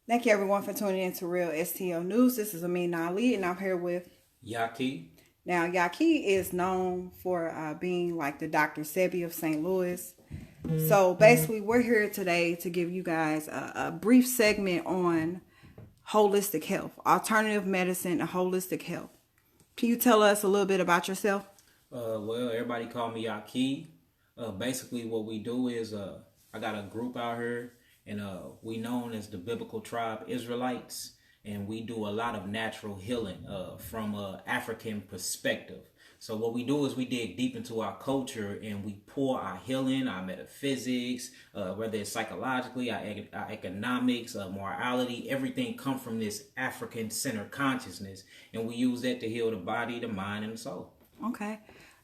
Thank you everyone for tuning in to Real STL News. This is Amin Ali and I'm here with Yahki. Now Yahki is known for being like the Dr. Sebi of St. Louis. So basically we're here today to give you guys a brief segment on holistic health, alternative medicine and holistic health. Can you tell us a little bit about yourself? Well, everybody call me Yahki. Basically, what we do is I got a group out here, and we known as the Biblical Tribe Israelites, and we do a lot of natural healing from a African perspective. So what we do is we dig deep into our culture and we pour our healing, our metaphysics, whether it's psychologically, our economics, morality, everything come from this African-centered consciousness, and we use that to heal the body, the mind, and the soul. Okay.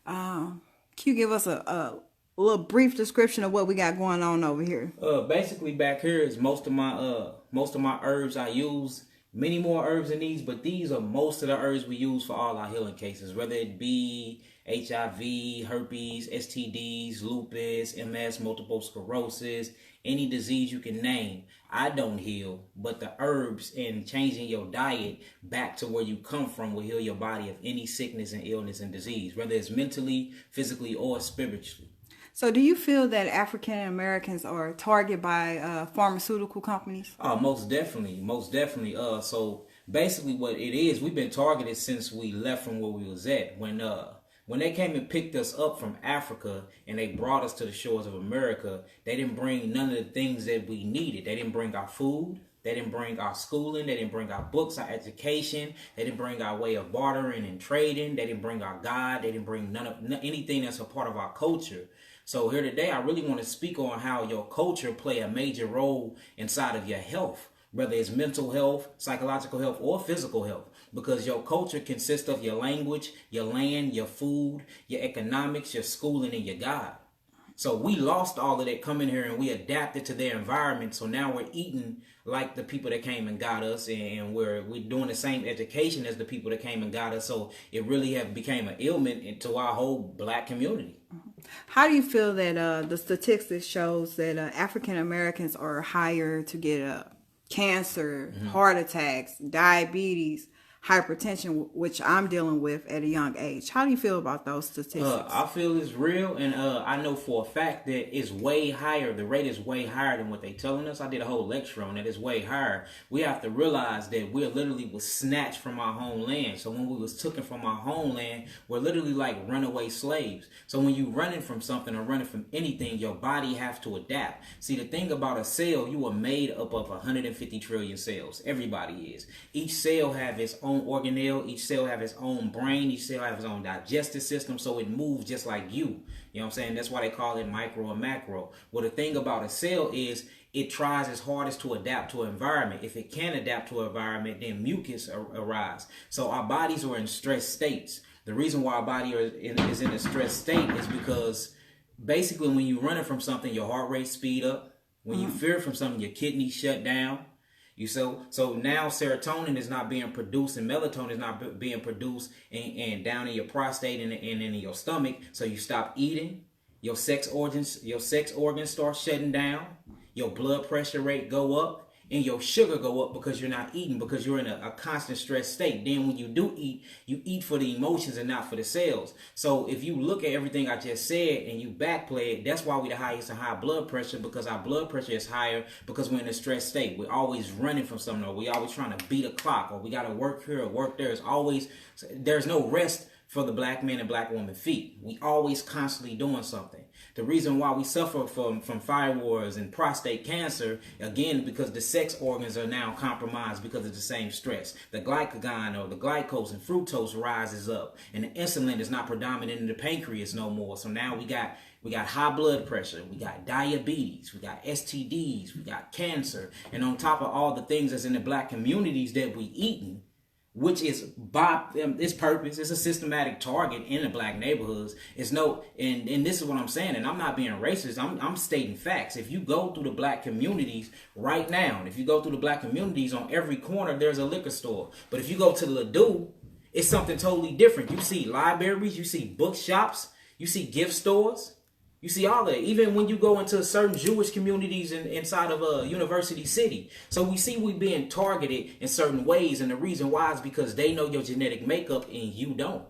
Can you give us a little brief description of what we got going on over here? Basically, back here is most of my herbs I use. Many more herbs than these, but these are most of the herbs we use for all our healing cases, whether it be HIV, herpes, STDs, lupus, MS, multiple sclerosis, any disease you can name. I don't heal, but the herbs and changing your diet back to where you come from will heal your body of any sickness and illness and disease, whether it's mentally, physically, or spiritually. So do you feel that African Americans are targeted by pharmaceutical companies? Oh, most definitely, most definitely. So basically, what it is, we've been targeted since we left from where we was at. When they came and picked us up from Africa and they brought us to the shores of America, they didn't bring none of the things that we needed. They didn't bring our food. They didn't bring our schooling. They didn't bring our books, our education. They didn't bring our way of bartering and trading. They didn't bring our God. They didn't bring anything that's a part of our culture. So here today, I really want to speak on how your culture play a major role inside of your health, whether it's mental health, psychological health, or physical health, because your culture consists of your language, your land, your food, your economics, your schooling, and your God. So we lost all of that coming here and we adapted to their environment. So now we're eating like the people that came and got us, and we're doing the same education as the people that came and got us. So it really have became an ailment into our whole black community. How do you feel that the statistics shows that African Americans are higher to get cancer, heart attacks, diabetes, hypertension, which I'm dealing with at a young age? How do you feel about those statistics? I feel it's real, and I know for a fact that it's way higher. The rate is way higher than what they telling us. I did a whole lecture on it. It's way higher. We have to realize that we're literally was snatched from our homeland. So when we was taken from our homeland, we're literally like runaway slaves. So when you running from something or running from anything, your body have to adapt. See, the thing about a cell, you are made up of 150 trillion cells. Everybody is. Each cell have its own organelle. Each cell have its own brain. Each cell have its own digestive system, so it moves just like you. You know what I'm saying? That's why they call it micro and macro. Well, the thing about a cell is it tries its hardest to adapt to an environment. If it can adapt to an environment, then mucus arise. So our bodies are in stress states. The reason why our body is in a stress state is because basically when you're running from something, your heart rate speed up. When you fear from something, your kidneys shut down. So now serotonin is not being produced and melatonin is not being produced and down in your prostate and in your stomach. So you stop eating. Your sex organs start shutting down. Your blood pressure rate go up. And your sugar go up because you're not eating, because you're in a constant stress state. Then when you do eat, you eat for the emotions and not for the cells. So if you look at everything I just said and you backplay it, that's why we're the highest in high blood pressure, because our blood pressure is higher because we're in a stress state. We're always running from something, or we're always trying to beat a clock, or we got to work here or work there. There's no rest for the black man and black woman feet. We always constantly doing something. The reason why we suffer from fire wars and prostate cancer, again, because the sex organs are now compromised because of the same stress. The glycagon or the glycose and fructose rises up, and the insulin is not predominant in the pancreas no more. So now we got high blood pressure, we got diabetes, we got STDs, we got cancer, and on top of all the things that's in the black communities that we eating, which is by its purpose. It's a systematic target in the black neighborhoods. And this is what I'm saying, and I'm not being racist. I'm stating facts. If you go through the black communities right now, if you go through the black communities, on every corner there's a liquor store. But if you go to Ladue, it's something totally different. You see libraries, you see bookshops, you see gift stores. You see all that, even when you go into certain Jewish communities inside of a university city. So we see we being targeted in certain ways. And the reason why is because they know your genetic makeup and you don't.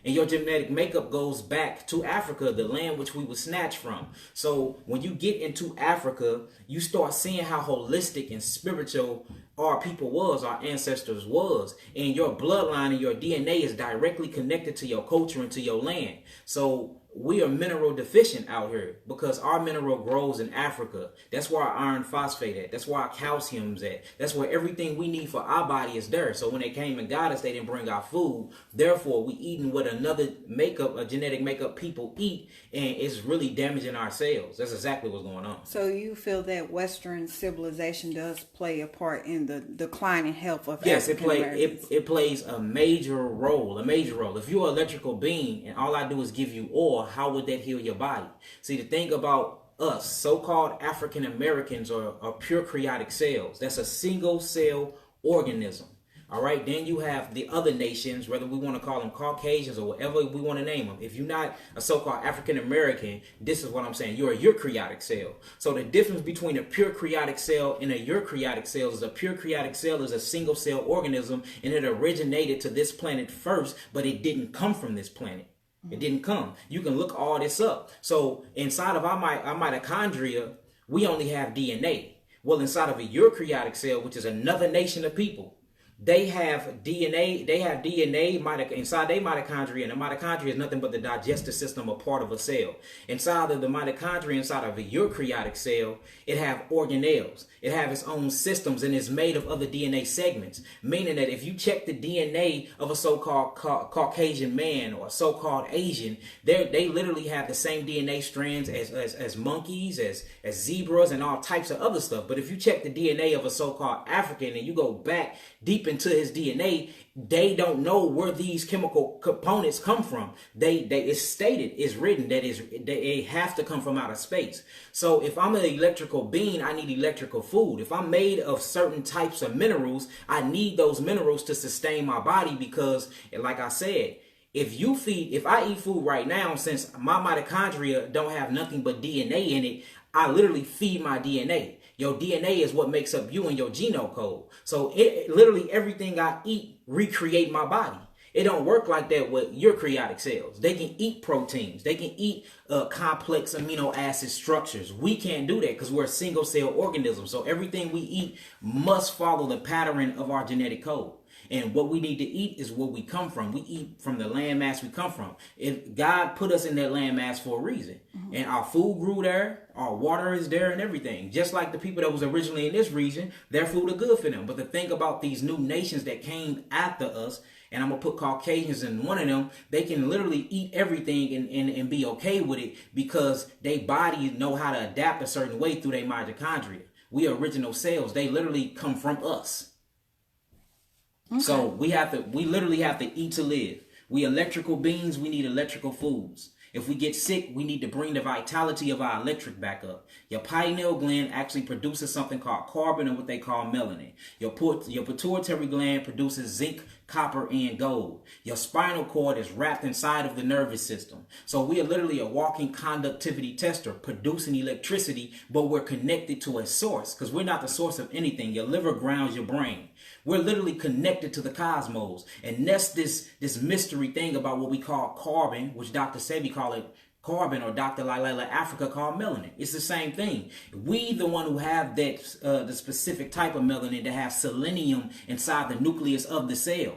And your genetic makeup goes back to Africa, the land which we were snatched from. So when you get into Africa, you start seeing how holistic and spiritual our people was, our ancestors was. And your bloodline and your DNA is directly connected to your culture and to your land. So we are mineral deficient out here because our mineral grows in Africa. That's where our iron phosphate at. That's where our calcium's at. That's where everything we need for our body is there. So when they came and got us, they didn't bring our food. Therefore, we eating what another makeup, a genetic makeup people eat, and it's really damaging our cells. That's exactly what's going on. So you feel that Western civilization does play a part in the declining health of yes, African Americans? It plays a major role. If you're an electrical being and all I do is give you oil, how would that heal your body? See, the thing about us, so-called African Americans, are pure chaotic cells. That's a single cell organism. All right. Then you have the other nations, whether we want to call them Caucasians or whatever we want to name them. If you're not a so-called African American, this is what I'm saying. You're a eukaryotic cell. So the difference between a pure chaotic cell and a eukaryotic cell is a pure chaotic cell is a single cell organism, and it originated to this planet first, but it didn't come from this planet. It didn't come. You can look all this up. So inside of our mitochondria, we only have DNA. Well, inside of a eukaryotic cell, which is another nation of people, they have DNA. They have DNA inside their mitochondria, and the mitochondria is nothing but the digestive system, a part of a cell. Inside of the mitochondria, inside of a eukaryotic cell, it have organelles. It have its own systems, and it's made of other DNA segments. Meaning that if you check the DNA of a so-called Caucasian man or a so-called Asian, they literally have the same DNA strands as monkeys, as zebras, and all types of other stuff. But if you check the DNA of a so-called African and you go back deep into his DNA, they don't know where these chemical components come from. It's stated, it's written that they have to come from outer space. So if I'm an electrical being, I need electrical food. If I'm made of certain types of minerals, I need those minerals to sustain my body because, like I said, if I eat food right now, since my mitochondria don't have nothing but DNA in it, I literally feed my DNA. Your DNA is what makes up you and your genome code. So literally everything I eat recreate my body. It don't work like that with eukaryotic cells. They can eat proteins. They can eat complex amino acid structures. We can't do that because we're a single cell organism. So everything we eat must follow the pattern of our genetic code. And what we need to eat is where we come from. We eat from the landmass we come from. If God put us in that landmass for a reason, and our food grew there, our water is there and everything. Just like the people that was originally in this region, their food are good for them. But the thing about these new nations that came after us, and I'm going to put Caucasians in one of them, they can literally eat everything and be okay with it because their body know how to adapt a certain way through their mitochondria. We are original cells. They literally come from us. Okay. So we literally have to eat to live. We electrical beings, we need electrical foods. If we get sick, we need to bring the vitality of our electric back up. Your pineal gland actually produces something called carbon and what they call melanin. Your pituitary gland produces zinc, copper, and gold. Your spinal cord is wrapped inside of the nervous system. So we are literally a walking conductivity tester producing electricity, but we're connected to a source because we're not the source of anything. Your liver grounds your brain. We're literally connected to the cosmos. And that's this mystery thing about what we call carbon, which Dr. Sebi call it carbon, or Dr. Laila Africa called melanin. It's the same thing. We the one who have that the specific type of melanin that have selenium inside the nucleus of the cell.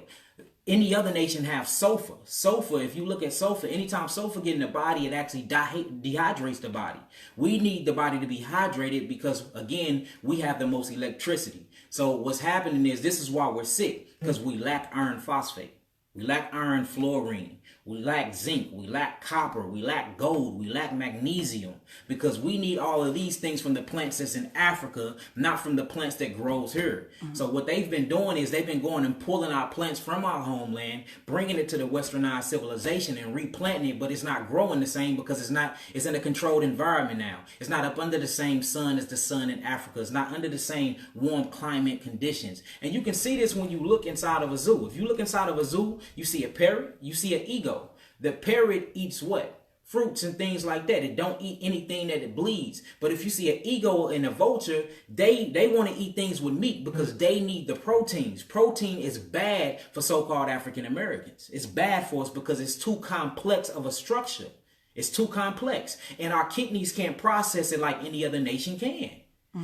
Any other nation have sulfur. Sulfur, if you look at sulfur, anytime sulfur get in the body, it actually dehydrates the body. We need the body to be hydrated because, again, we have the most electricity. So what's happening is this is why we're sick, because we lack iron phosphate. We lack iron fluorine. We lack zinc. We lack copper. We lack gold. We lack magnesium because we need all of these things from the plants that's in Africa, not from the plants that grows here. Mm-hmm. So what they've been doing is they've been going and pulling our plants from our homeland, bringing it to the westernized civilization and replanting it, but it's not growing the same because it's in a controlled environment now. It's not up under the same sun as the sun in Africa. It's not under the same warm climate conditions. And you can see this when you look inside of a zoo. If you look inside of a zoo, you see a parrot, you see an eagle. The parrot eats what? fruits and things like that. It don't eat anything that it bleeds. But if you see an eagle and a vulture, they want to eat things with meat because they need the proteins. Protein is bad for so-called African Americans. It's bad for us because it's too complex of a structure. It's too complex. And our kidneys can't process it like any other nation can.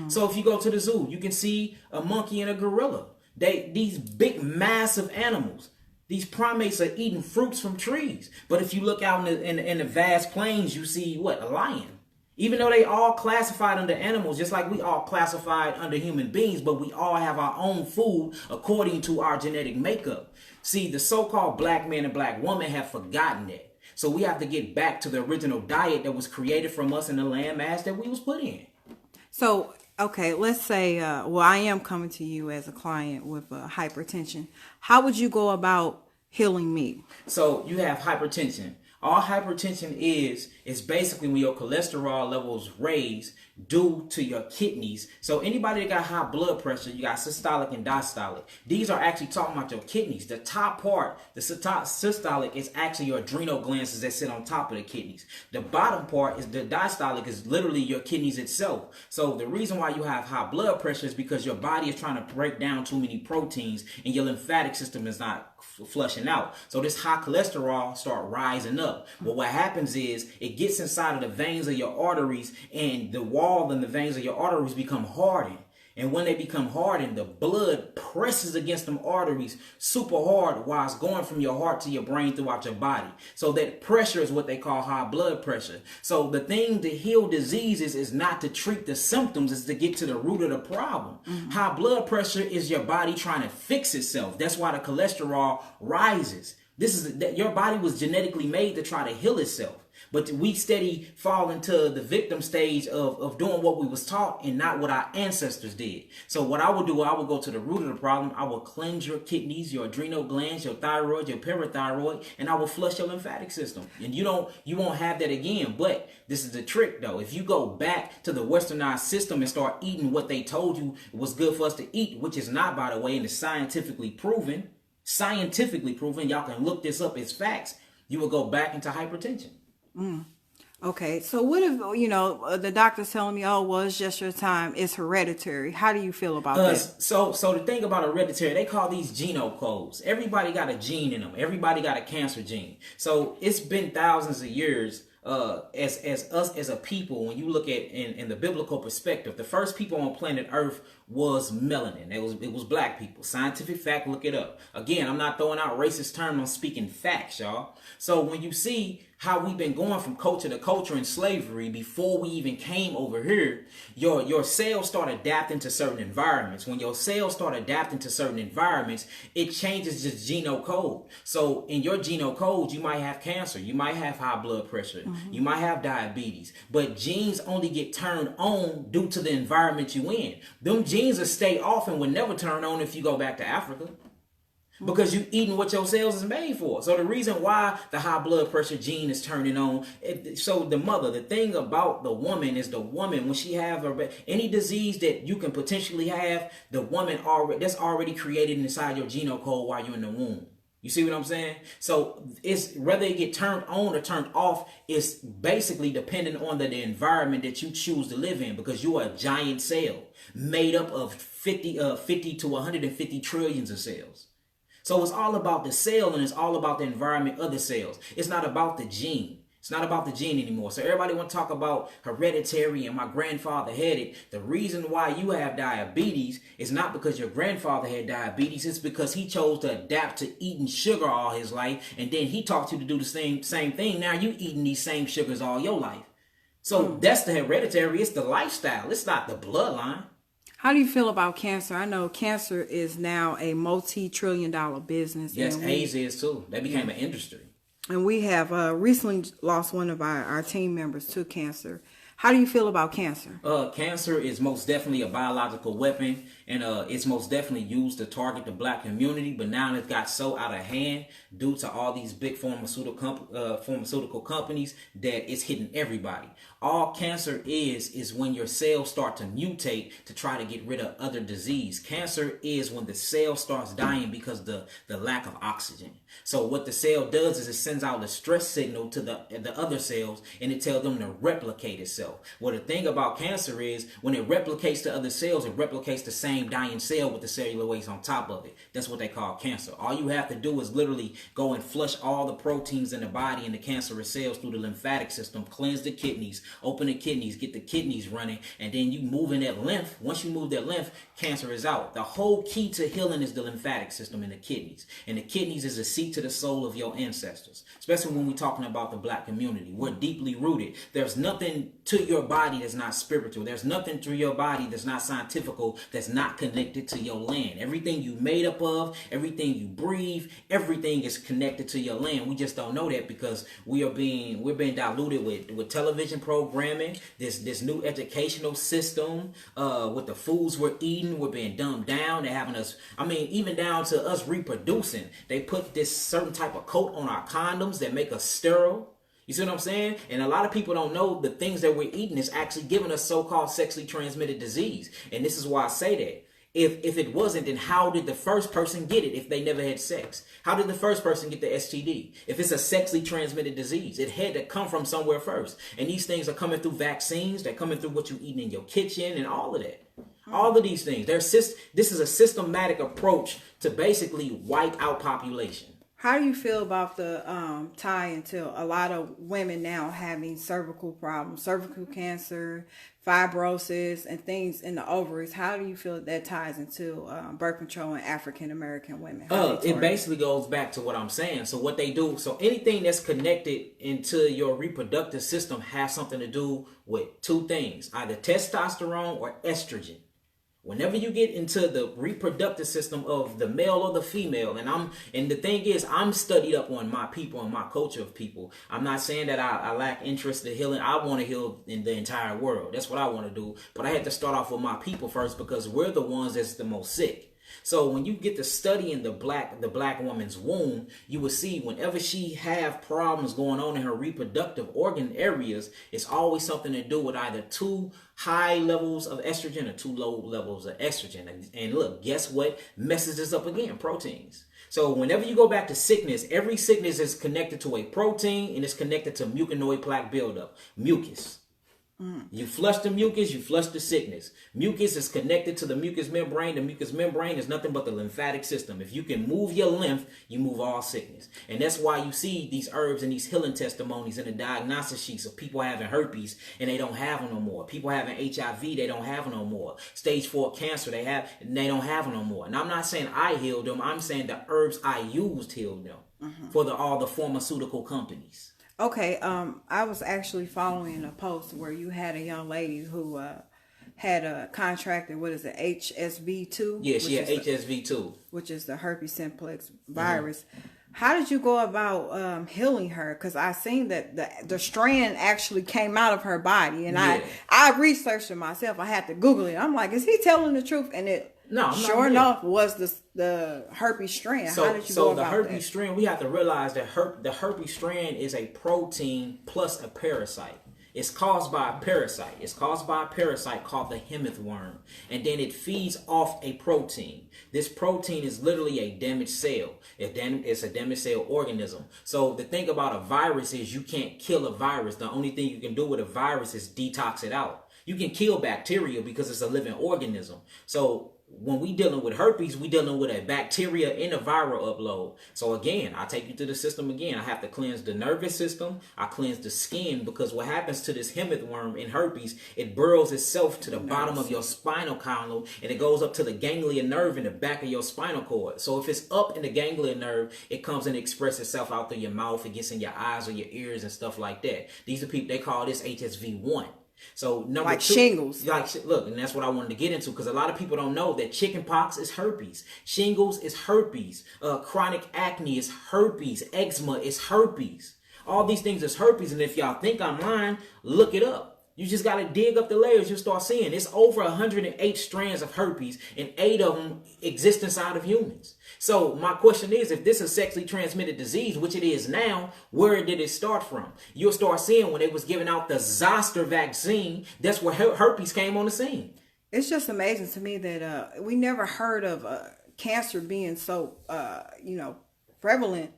So if you go to the zoo, you can see a monkey and a gorilla. These big, massive animals. These primates are eating fruits from trees. But if you look out in the vast plains, you see what? A lion. Even though they all classified under animals, just like we all classified under human beings, but we all have our own food according to our genetic makeup. See, the so-called black man and black woman have forgotten that. So we have to get back to the original diet that was created from us in the landmass that we was put in. So, okay, let's say, I am coming to you as a client with hypertension. How would you go about healing me? So you have hypertension. All hypertension is basically when your cholesterol levels raise due to your kidneys. So anybody that got high blood pressure, you got systolic and diastolic. These are actually talking about your kidneys. The top part, the systolic, is actually your adrenal glands that sit on top of the kidneys. The bottom part is the diastolic, is literally your kidneys itself. So the reason why you have high blood pressure is because your body is trying to break down too many proteins and your lymphatic system is not flushing out. So this high cholesterol start rising up. But what happens is it gets inside of the veins of your arteries, and the wall and the veins of your arteries become hardened. And when they become hardened, the blood presses against them arteries super hard while it's going from your heart to your brain throughout your body. So that pressure is what they call high blood pressure. So the thing to heal diseases is not to treat the symptoms, is to get to the root of the problem. High blood pressure is your body trying to fix itself. That's why the cholesterol rises. Your body was genetically made to try to heal itself. But we steady fall into the victim stage of doing what we was taught and not what our ancestors did. So what I would do, I would go to the root of the problem. I will cleanse your kidneys, your adrenal glands, your thyroid, your parathyroid, and I will flush your lymphatic system. And you won't have that again. But this is the trick though. If you go back to the westernized system and start eating what they told you was good for us to eat, which is not, by the way, and is scientifically proven, y'all can look this up, it's facts, you will go back into hypertension. Okay, so what if, the doctor's telling me, oh, well, it's just your time, it's hereditary. How do you feel about that? So the thing about hereditary, they call these genocodes. Everybody got a gene in them. Everybody got a cancer gene. So it's been thousands of years as us as a people. When you look at in the biblical perspective, the first people on planet Earth was melanin. It was black people. Scientific fact, look it up. Again, I'm not throwing out racist terms, I'm speaking facts, y'all. So when you see how we've been going from culture to culture in slavery before we even came over here, your cells start adapting to certain environments. When your cells start adapting to certain environments, it changes the genocode. So in your genocode, you might have cancer, you might have high blood pressure, you might have diabetes, but genes only get turned on due to the environment you in. Them genes will stay off and will never turn on if you go back to Africa. Because you eating what your cells is made for. So the reason why the high blood pressure gene is turning on. So the thing about the woman is the woman, when she have any disease that you can potentially have, the woman that's already created inside your genocode while you're in the womb. You see what I'm saying? So it's whether it get turned on or turned off is basically dependent on the environment that you choose to live in, because you are a giant cell made up of 50 to 150 trillions of cells. So it's all about the cell and it's all about the environment of the cells. It's not about the gene. It's not about the gene anymore. So everybody want to talk about hereditary and my grandfather had it. The reason why you have diabetes is not because your grandfather had diabetes. It's because he chose to adapt to eating sugar all his life. And then he taught you to do the same thing. Now you eating these same sugars all your life. So that's the hereditary. It's the lifestyle. It's not the bloodline. How do you feel about cancer? I know cancer is now a multi-trillion-dollar business. Yes, AIDS is too. That became an industry. And we have recently lost one of our team members to cancer. How do you feel about cancer? Cancer is most definitely a biological weapon. And it's most definitely used to target the black community, but now it's got so out of hand due to all these big pharmaceutical companies that it's hitting everybody. All cancer is when your cells start to mutate to try to get rid of other disease. Cancer is when the cell starts dying because the lack of oxygen. So what the cell does is it sends out a stress signal to the other cells, and it tells them to replicate itself. Well, the thing about cancer is when it replicates to other cells, it replicates the same dying cell with the cellular waste on top of it. That's what they call cancer. All you have to do is literally go and flush all the proteins in the body and the cancerous cells through the lymphatic system, cleanse the kidneys, open the kidneys, get the kidneys running, and then you move in that lymph. Once you move that lymph, cancer is out. The whole key to healing is the lymphatic system in the kidneys. And the kidneys is a seat to the soul of your ancestors, especially when we're talking about the black community. We're deeply rooted. There's nothing to your body that's not spiritual. There's nothing to your body that's not scientifical, that's not connected to your land. Everything you made up of, everything you breathe, everything is connected to your land. We just don't know that because we're being diluted with television programming, this new educational system, with the foods we're eating. We're being dumbed down. They're having us, even down to us reproducing. They put this certain type of coat on our condoms that make us sterile. You see what I'm saying? And a lot of people don't know the things that we're eating is actually giving us so-called sexually transmitted disease. And this is why I say that. If it wasn't, then how did the first person get it if they never had sex? How did the first person get the STD? If it's a sexually transmitted disease, it had to come from somewhere first. And these things are coming through vaccines. They're coming through what you eating in your kitchen and all of that. All of these things. This is a systematic approach to basically wipe out population. How do you feel about the tie into a lot of women now having cervical problems, cervical cancer, fibrosis, and things in the ovaries? How do you feel that ties into birth control in African American women? It basically goes back to what I'm saying. So what they do, so anything that's connected into your reproductive system has something to do with two things, either testosterone or estrogen. Whenever you get into the reproductive system of the male or the female, and the thing is, I'm studied up on my people and my culture of people. I'm not saying that I lack interest in healing. I want to heal in the entire world. That's what I want to do. But I had to start off with my people first because we're the ones that's the most sick. So when you get to studying the black woman's womb, you will see whenever she have problems going on in her reproductive organ areas, it's always something to do with either too high levels of estrogen or too low levels of estrogen. And look, guess what messes this up again? Proteins. So whenever you go back to sickness, every sickness is connected to a protein and it's connected to muconoid plaque buildup, mucus. You flush the mucus, you flush the sickness. Mucus is connected to the mucous membrane. The mucous membrane is nothing but the lymphatic system. If you can move your lymph, you move all sickness. And that's why you see these herbs and these healing testimonies in the diagnosis sheets of people having herpes and they don't have them no more. People having HIV, they don't have them no more. Stage 4 cancer, they don't have them no more. And I'm not saying I healed them. I'm saying the herbs I used healed them for all the pharmaceutical companies. Okay, I was actually following a post where you had a young lady who had a contracted, what is it, HSV2? Yeah, she had HSV2. Which is the herpes simplex virus. How did you go about healing her? Because I seen that the strand actually came out of her body. And I researched it myself. I had to Google it. I'm like, is he telling the truth? And it sure enough was the herpes strand. How did you go about that? So the herpes strand, we have to realize that the herpes strand is a protein plus a parasite. It's caused by a parasite. It's caused by a parasite called the hemith worm. And then it feeds off a protein. This protein is literally a damaged cell. It's a damaged cell organism. So the thing about a virus is you can't kill a virus. The only thing you can do with a virus is detox it out. You can kill bacteria because it's a living organism. So when we dealing with herpes, we dealing with a bacteria in a viral upload. So again, I take you to the system again. I have to cleanse the nervous system. I cleanse the skin because what happens to this hemith worm in herpes, it burrows itself to the bottom of your spinal column and it goes up to the ganglion nerve in the back of your spinal cord. So if it's up in the ganglion nerve, it comes and expresses itself out through your mouth. It gets in your eyes or your ears and stuff like that. These are people, they call this HSV1. So number like two, shingles. Look, and that's what I wanted to get into because a lot of people don't know that chickenpox is herpes, shingles is herpes, chronic acne is herpes, eczema is herpes. All these things is herpes, and if y'all think I'm lying, look it up. You just got to dig up the layers. You'll start seeing it's over 108 strands of herpes, and 8 of them exist inside of humans. So my question is, if this is a sexually transmitted disease, which it is now, where did it start from? You'll start seeing when they was giving out the zoster vaccine, that's where herpes came on the scene. It's just amazing to me that we never heard of cancer being so, prevalent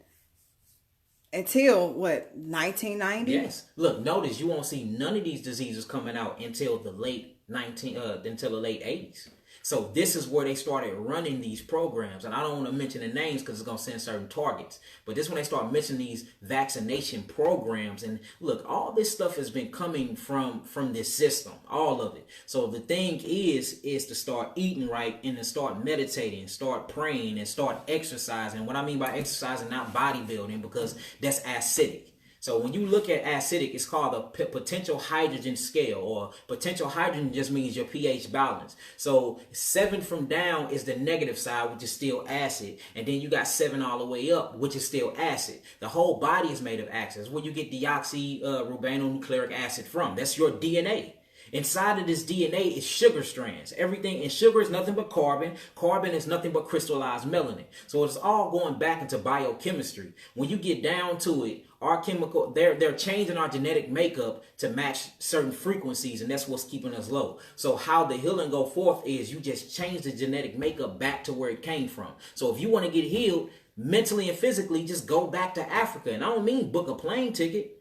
until what, 1990? Yes. Look, notice you won't see none of these diseases coming out until the late 80s. So this is where they started running these programs. And I don't want to mention the names because it's going to send certain targets. But this is when they start mentioning these vaccination programs. And look, all this stuff has been coming from this system, all of it. So the thing is to start eating right and to start meditating, start praying, and start exercising. What I mean by exercising, not bodybuilding, because that's acidic. So when you look at acidic, it's called a potential hydrogen scale, or potential hydrogen just means your pH balance. So 7 from down is the negative side, which is still acid. And then you got 7 all the way up, which is still acid. The whole body is made of acids. Where you get deoxyribonucleic acid from. That's your DNA. Inside of this DNA is sugar strands. Everything in sugar is nothing but carbon. Carbon is nothing but crystallized melanin. So it's all going back into biochemistry. When you get down to it, our chemical, they're changing our genetic makeup to match certain frequencies, and that's what's keeping us low. So how the healing go forth is you just change the genetic makeup back to where it came from. So if you want to get healed mentally and physically, just go back to Africa. And I don't mean book a plane ticket.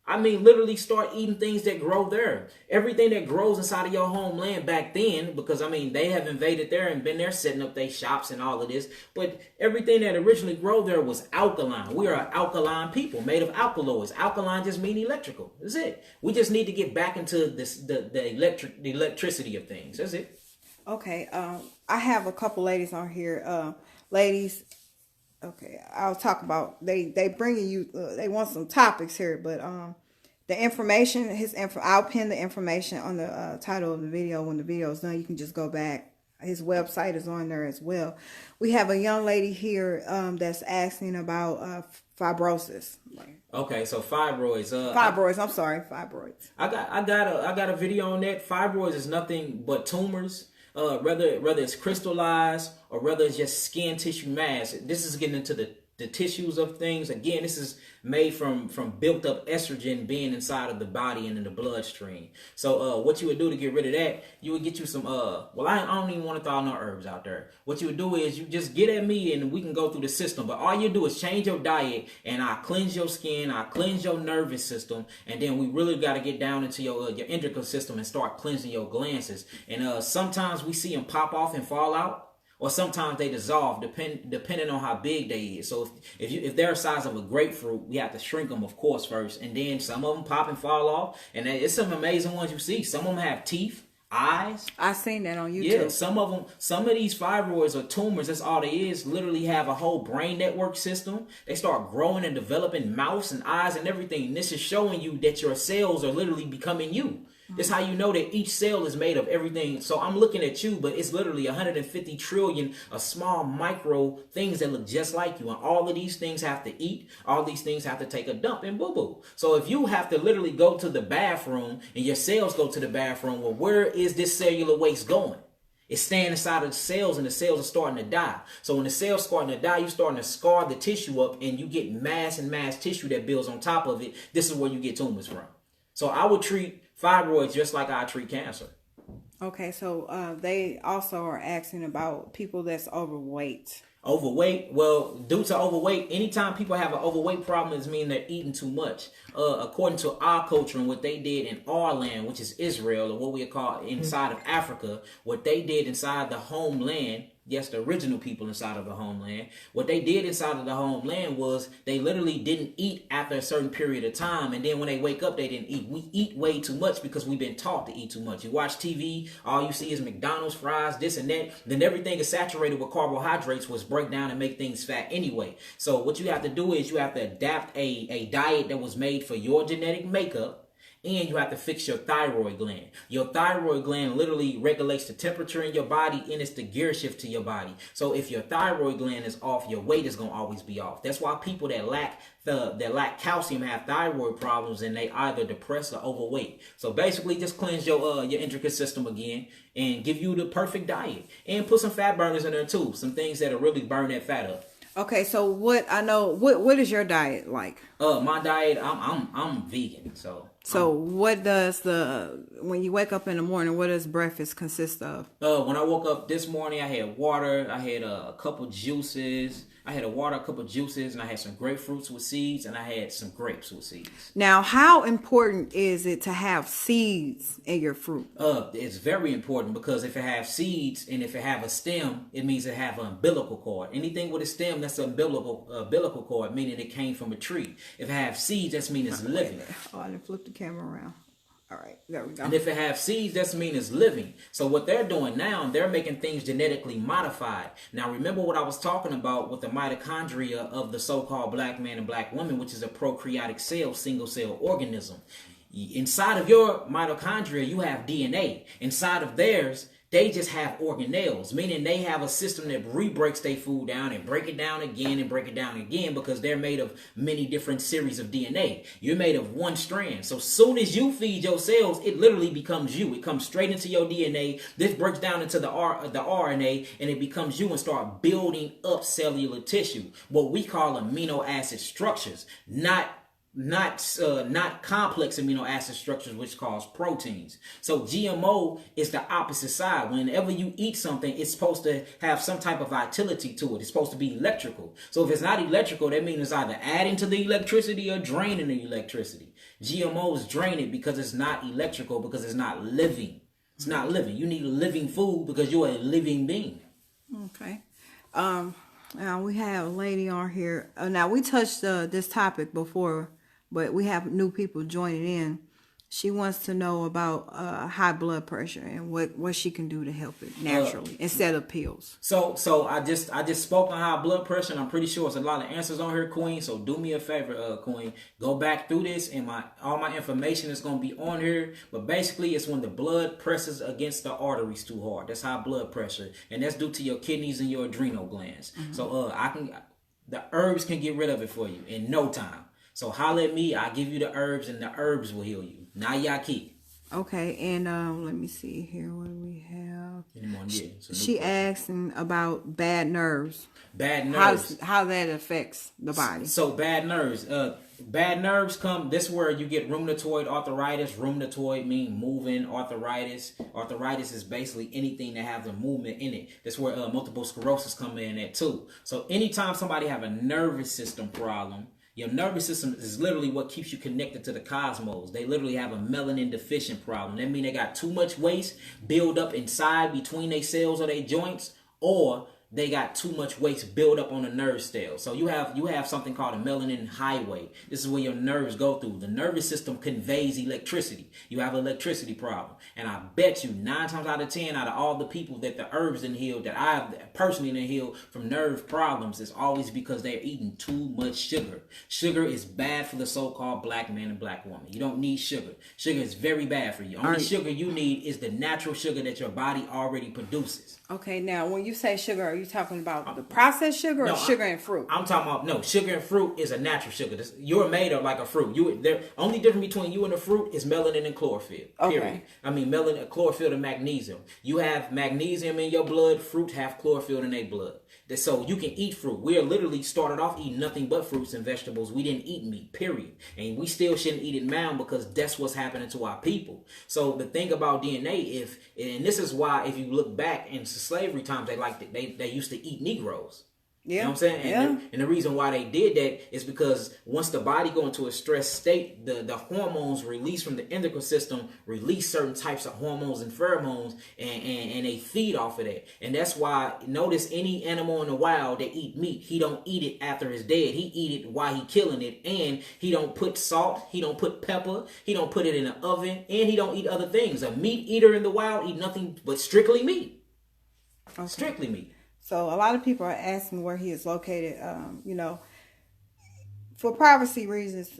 I mean, literally start eating things that grow there. Everything that grows inside of your homeland back then, because, I mean, they have invaded there and been there setting up their shops and all of this. But everything that originally grew there was alkaline. We are an alkaline people made of alkaloids. Alkaline just mean electrical. That's it. We just need to get back into this the electricity of things. That's it. Okay. I have a couple ladies on here. Ladies. Okay, I'll talk about they bringing you. They want some topics here, but the information, I'll pin the information on the title of the video. When the video is done, you can just go back. His website is on there as well. We have a young lady here that's asking about fibrosis. Okay, so fibroids. Fibroids. I'm sorry, fibroids. I got a video on that. Fibroids is nothing but tumors. Whether it's crystallized or whether it's just skin tissue mass. This is getting into the tissues of things. Again, this is made from built up estrogen being inside of the body and in the bloodstream. So what you would do to get rid of that, you would get you some, I don't even want to throw no herbs out there. What you would do is you just get at me and we can go through the system. But all you do is change your diet and I cleanse your skin, I cleanse your nervous system. And then we really got to get down into your endocrine system and start cleansing your glands. And sometimes we see them pop off and fall out. Or sometimes they dissolve, depending on how big they is. So if they're the size of a grapefruit, we have to shrink them, of course, first. And then some of them pop and fall off. And it's some amazing ones you see. Some of them have teeth, eyes. I've seen that on YouTube. Yeah, some of these fibroids or tumors, that's all they is, literally have a whole brain network system. They start growing and developing mouths and eyes and everything. And this is showing you that your cells are literally becoming you. This is how you know that each cell is made of everything. So I'm looking at you, but it's literally 150 trillion of small micro things that look just like you. And all of these things have to eat. All these things have to take a dump and boo-boo. So if you have to literally go to the bathroom and your cells go to the bathroom, well, where is this cellular waste going? It's staying inside of the cells and the cells are starting to die. So when the cells starting to die, you're starting to scar the tissue up and you get mass and mass tissue that builds on top of it. This is where you get tumors from. So I would treat fibroids just like I treat cancer. Okay, so they also are asking about people that's overweight. Overweight, well, due to overweight, anytime people have an overweight problem, it means they're eating too much. According to our culture and what they did in our land, which is Israel, or what we call inside of Africa, what they did inside the homeland, yes, the original people inside of the homeland, what they did inside of the homeland was they literally didn't eat after a certain period of time. And then when they wake up, they didn't eat. We eat way too much because we've been taught to eat too much. You watch TV, all you see is McDonald's, fries, this and that. Then everything is saturated with carbohydrates, which break down and make things fat anyway. So what you have to do is you have to adapt a diet that was made for your genetic makeup and you have to fix your thyroid gland. Your thyroid gland literally regulates the temperature in your body, and it's the gear shift to your body. So if your thyroid gland is off, your weight is going to always be off. That's why people that lack calcium have thyroid problems, and they either depressed or overweight. So basically just cleanse your intricate system again and give you the perfect diet, and put some fat burners in there too, some things that'll really burn that fat up. Okay, so what is your diet like? My diet, I'm vegan, so what does when you wake up in the morning, what does breakfast consist of? When I woke up this morning, I had water, I had a couple juices. I had a couple juices, and I had some grapefruits with seeds, and I had some grapes with seeds. Now, how important is it to have seeds in your fruit? It's very important, because if it has seeds and if it have a stem, it means it have an umbilical cord. Anything with a stem, that's an umbilical cord, meaning it came from a tree. If it have seeds, that means it's living. Oh, I didn't flip the camera around. All right, there we go. And if it have seeds, that means it's living. So what they're doing now, they're making things genetically modified. Now, remember what I was talking about with the mitochondria of the so-called black man and black woman, which is a prokaryotic cell, single cell organism. Inside of your mitochondria, you have DNA. Inside of theirs, they just have organelles, meaning they have a system that re-breaks their food down and break it down again and break it down again, because they're made of many different series of DNA. You're made of one strand. So soon as you feed your cells, it literally becomes you. It comes straight into your DNA. This breaks down into the RNA, and it becomes you and start building up cellular tissue, what we call amino acid structures, not complex amino acid structures, which cause proteins. So GMO is the opposite side. Whenever you eat something, it's supposed to have some type of vitality to it. It's supposed to be electrical. So if it's not electrical, that means it's either adding to the electricity or draining the electricity. GMOs drain it because it's not electrical, because it's not living. It's not living. You need a living food because you're a living being. Okay. Now we have a lady on here. Now we touched this topic before, but we have new people joining in. She wants to know about high blood pressure and what she can do to help it naturally instead of pills. So I just spoke on high blood pressure, and I'm pretty sure there's a lot of answers on here, Queen. So do me a favor, Queen. Go back through this, and all my information is gonna be on here. But basically, it's when the blood presses against the arteries too hard. That's high blood pressure, and that's due to your kidneys and your adrenal glands. Mm-hmm. So the herbs can get rid of it for you in no time. So holler at me, I'll give you the herbs, and the herbs will heal you. Now Yahki. Okay, and let me see here. What do we have? She question. asking about bad nerves. Bad nerves. How that affects the body. So bad nerves. Bad nerves come. This is where you get rheumatoid arthritis. Rheumatoid mean moving. Arthritis. Arthritis is basically anything that has a movement in it. That's where multiple sclerosis come in at too. So anytime somebody have a nervous system problem, your nervous system is literally what keeps you connected to the cosmos. They literally have a melanin deficient problem. That means they got too much waste build up inside between their cells or their joints, or they got too much waste build up on the nerve cell. So you have something called a melanin highway. This is where your nerves go through. The nervous system conveys electricity. You have an electricity problem. And I bet you 9 times out of 10 out of all the people that the herbs didn't heal, that I've personally didn't heal from nerve problems, is always because they're eating too much sugar. Sugar is bad for the so-called black man and black woman. You don't need sugar. Sugar is very bad for you. Only sugar you need is the natural sugar that your body already produces. Okay, now when you say sugar, are you talking about the processed sugar or sugar and fruit? I'm talking about, sugar and fruit is a natural sugar. You're made of like a fruit. The only difference between you and a fruit is melanin and chlorophyll. Period. Okay. I mean, melanin, chlorophyll, and magnesium. You have magnesium in your blood. Fruit have chlorophyll in their blood. So you can eat fruit. We are literally started off eating nothing but fruits and vegetables. We didn't eat meat, period. And we still shouldn't eat it now because that's what's happening to our people. So the thing about DNA, and this is why if you look back into slavery times, they used to eat Negroes. Yeah. You know what I'm saying? And the reason why they did that is because once the body go into a stress state, the hormones released from the endocrine system release certain types of hormones and pheromones, and they feed off of that. And that's why, notice any animal in the wild that eat meat, he don't eat it after it's dead. He eat it while he killing it, and he don't put salt, he don't put pepper, he don't put it in the oven, and he don't eat other things. A meat eater in the wild eat nothing but strictly meat. Okay. Strictly meat. So a lot of people are asking where he is located. For privacy reasons,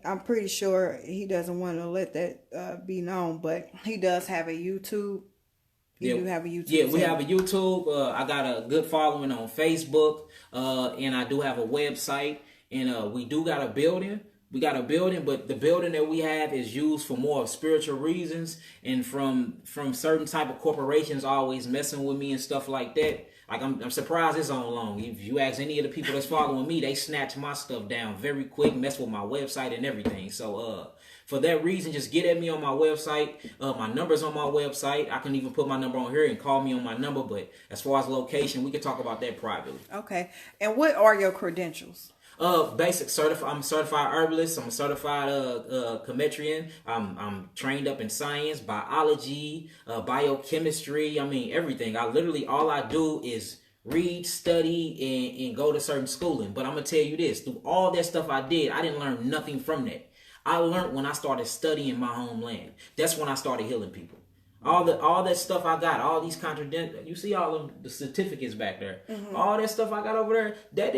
I'm pretty sure he doesn't want to let that be known, but he does have a YouTube. You do have a YouTube. Yeah, we channel. have a YouTube. I got a good following on Facebook, and I do have a website, and we do got a building. We got a building, but the building that we have is used for more spiritual reasons, and from certain type of corporations always messing with me and stuff like that. Like I'm surprised it's on long. If you ask any of the people that's following me, they snatch my stuff down very quick, mess with my website and everything. So for that reason, just get at me on my website. My number's on my website. I can even put my number on here and call me on my number. But as far as location, we can talk about that privately. Okay. And what are your credentials? Basic certified. I'm a certified herbalist. I'm a certified cometrian. I'm trained up in science, biology, biochemistry. I mean everything. All I do is read, study, and go to certain schooling. But I'm gonna tell you this: through all that stuff I did, I didn't learn nothing from that. I learned when I started studying my homeland. That's when I started healing people. All that stuff I got, all these you see all of the certificates back there. Mm-hmm. All that stuff I got over there, it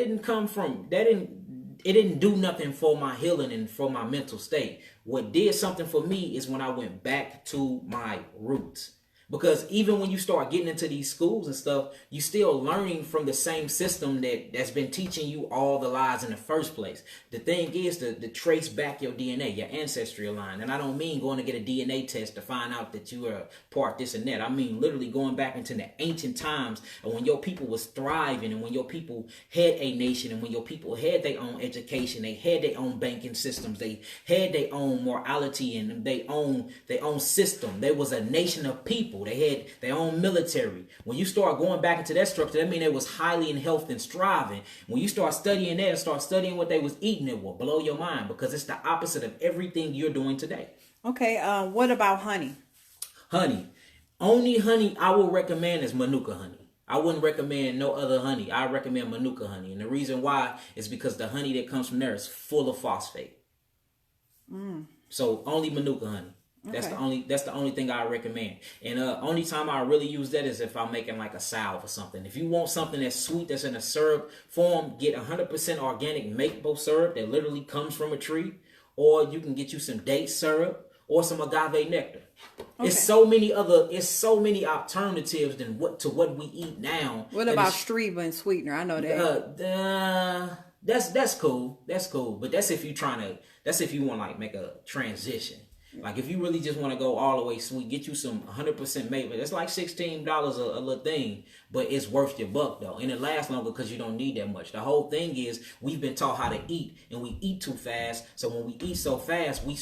didn't do nothing for my healing and for my mental state. What did something for me is when I went back to my roots. Because even when you start getting into these schools and stuff, you still learning from the same system that's been teaching you all the lies in the first place. The thing is to trace back your DNA, your ancestral line. And I don't mean going to get a DNA test to find out that you are part this and that. I mean literally going back into the ancient times and when your people was thriving and when your people had a nation and when your people had their own education, they had their own banking systems, they had their own morality and their own system. There was a nation of people. They had their own military. When you start going back into that structure, that means they was highly in health and striving. When you start studying that and start studying what they was eating, it will blow your mind because it's the opposite of everything you're doing today. Okay, what about honey? Honey. Only honey I will recommend is Manuka honey. I wouldn't recommend no other honey. I recommend Manuka honey. And the reason why is because the honey that comes from there is full of phosphate. So only Manuka honey. Okay. That's the only thing I recommend. And only time I really use that is if I'm making like a salve or something. If you want something that's sweet, that's in a syrup form, get 100% organic maple syrup that literally comes from a tree, or you can get you some date syrup or some agave nectar. Okay. It's so many alternatives than what we eat now. What about Streva and sweetener? I know that. That's cool. That's cool. But that's if you want like make a transition. Like if you really just want to go all the way sweet, get you some 100% maple. It's like $16 a little thing, but it's worth your buck though, and it lasts longer because you don't need that much. The whole thing is we've been taught how to eat, and we eat too fast. So when we eat so fast, we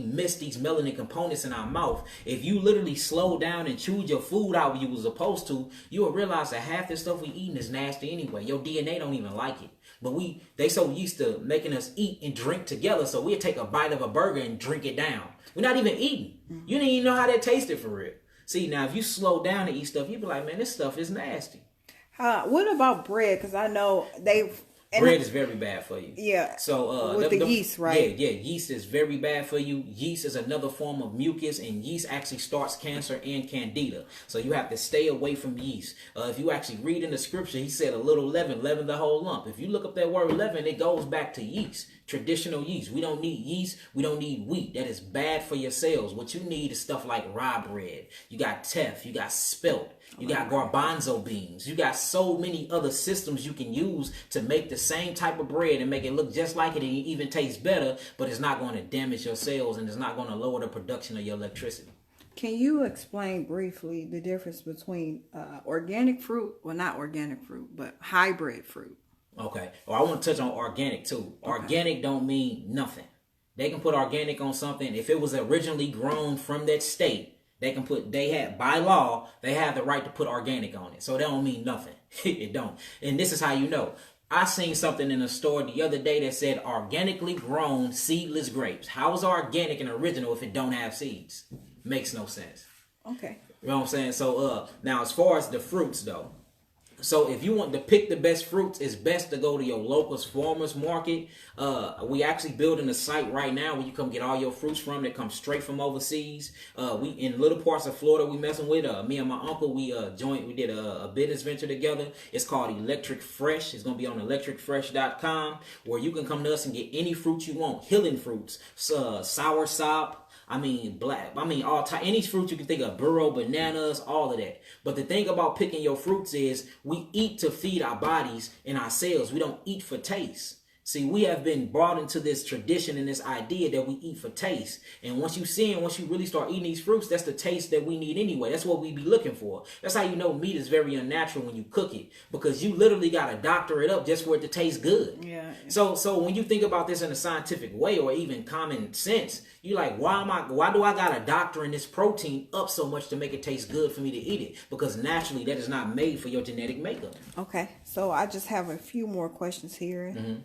miss these melanin components in our mouth. If you literally slow down and chew your food out when you was supposed to, you will realize that half the stuff we eating is nasty anyway. Your DNA don't even like it. But they so used to making us eat and drink together, so we'll take a bite of a burger and drink it down. We're not even eating. You didn't even know how that tasted for real. See, now if you slow down to eat stuff, you be like, man, this stuff is nasty. What about bread? Because I know bread is very bad for you. Yeah. So with the yeast, right? Yeah. Yeast is very bad for you. Yeast is another form of mucus, and yeast actually starts cancer and candida. So you have to stay away from yeast. If you actually read in the scripture, he said a little leaven the whole lump. If you look up that word leaven, it goes back to yeast. Traditional yeast. We don't need yeast. We don't need wheat. That is bad for your cells. What you need is stuff like rye bread. You got teff. You got spelt. You got garbanzo beans. You got so many other systems you can use to make the same type of bread and make it look just like it and even taste better, but it's not going to damage your cells and it's not going to lower the production of your electricity. Can you explain briefly the difference between organic fruit, well, not organic fruit, but hybrid fruit? Okay. Well, I want to touch on organic too. Okay. Organic don't mean nothing. They can put organic on something. If it was originally grown from that state, by law, they have the right to put organic on it. So that don't mean nothing. It don't. And this is how you know. I seen something in a store the other day that said organically grown seedless grapes. How is organic and original if it don't have seeds? Makes no sense. Okay. You know what I'm saying? So now as far as the fruits though, So if you want to pick the best fruits, it's best to go to your local farmers market. We actually building a site right now where you come get all your fruits from that come straight from overseas. We in little parts of Florida we messing with. Me and my uncle we did a business venture together. It's called Electric Fresh. It's gonna be on electricfresh.com where you can come to us and get any fruit you want. Healing fruits, sour sop. All type, any fruit you can think of, burro, bananas, all of that. But the thing about picking your fruits is we eat to feed our bodies and our cells. We don't eat for taste. See, we have been brought into this tradition and this idea that we eat for taste. And once you really start eating these fruits, that's the taste that we need anyway. That's what we be looking for. That's how you know meat is very unnatural when you cook it. Because you literally got to doctor it up just for it to taste good. Yeah. So when you think about this in a scientific way or even common sense, you're like, why do I got to doctor in this protein up so much to make it taste good for me to eat it? Because naturally that is not made for your genetic makeup. Okay. So I just have a few more questions here. Mm-hmm.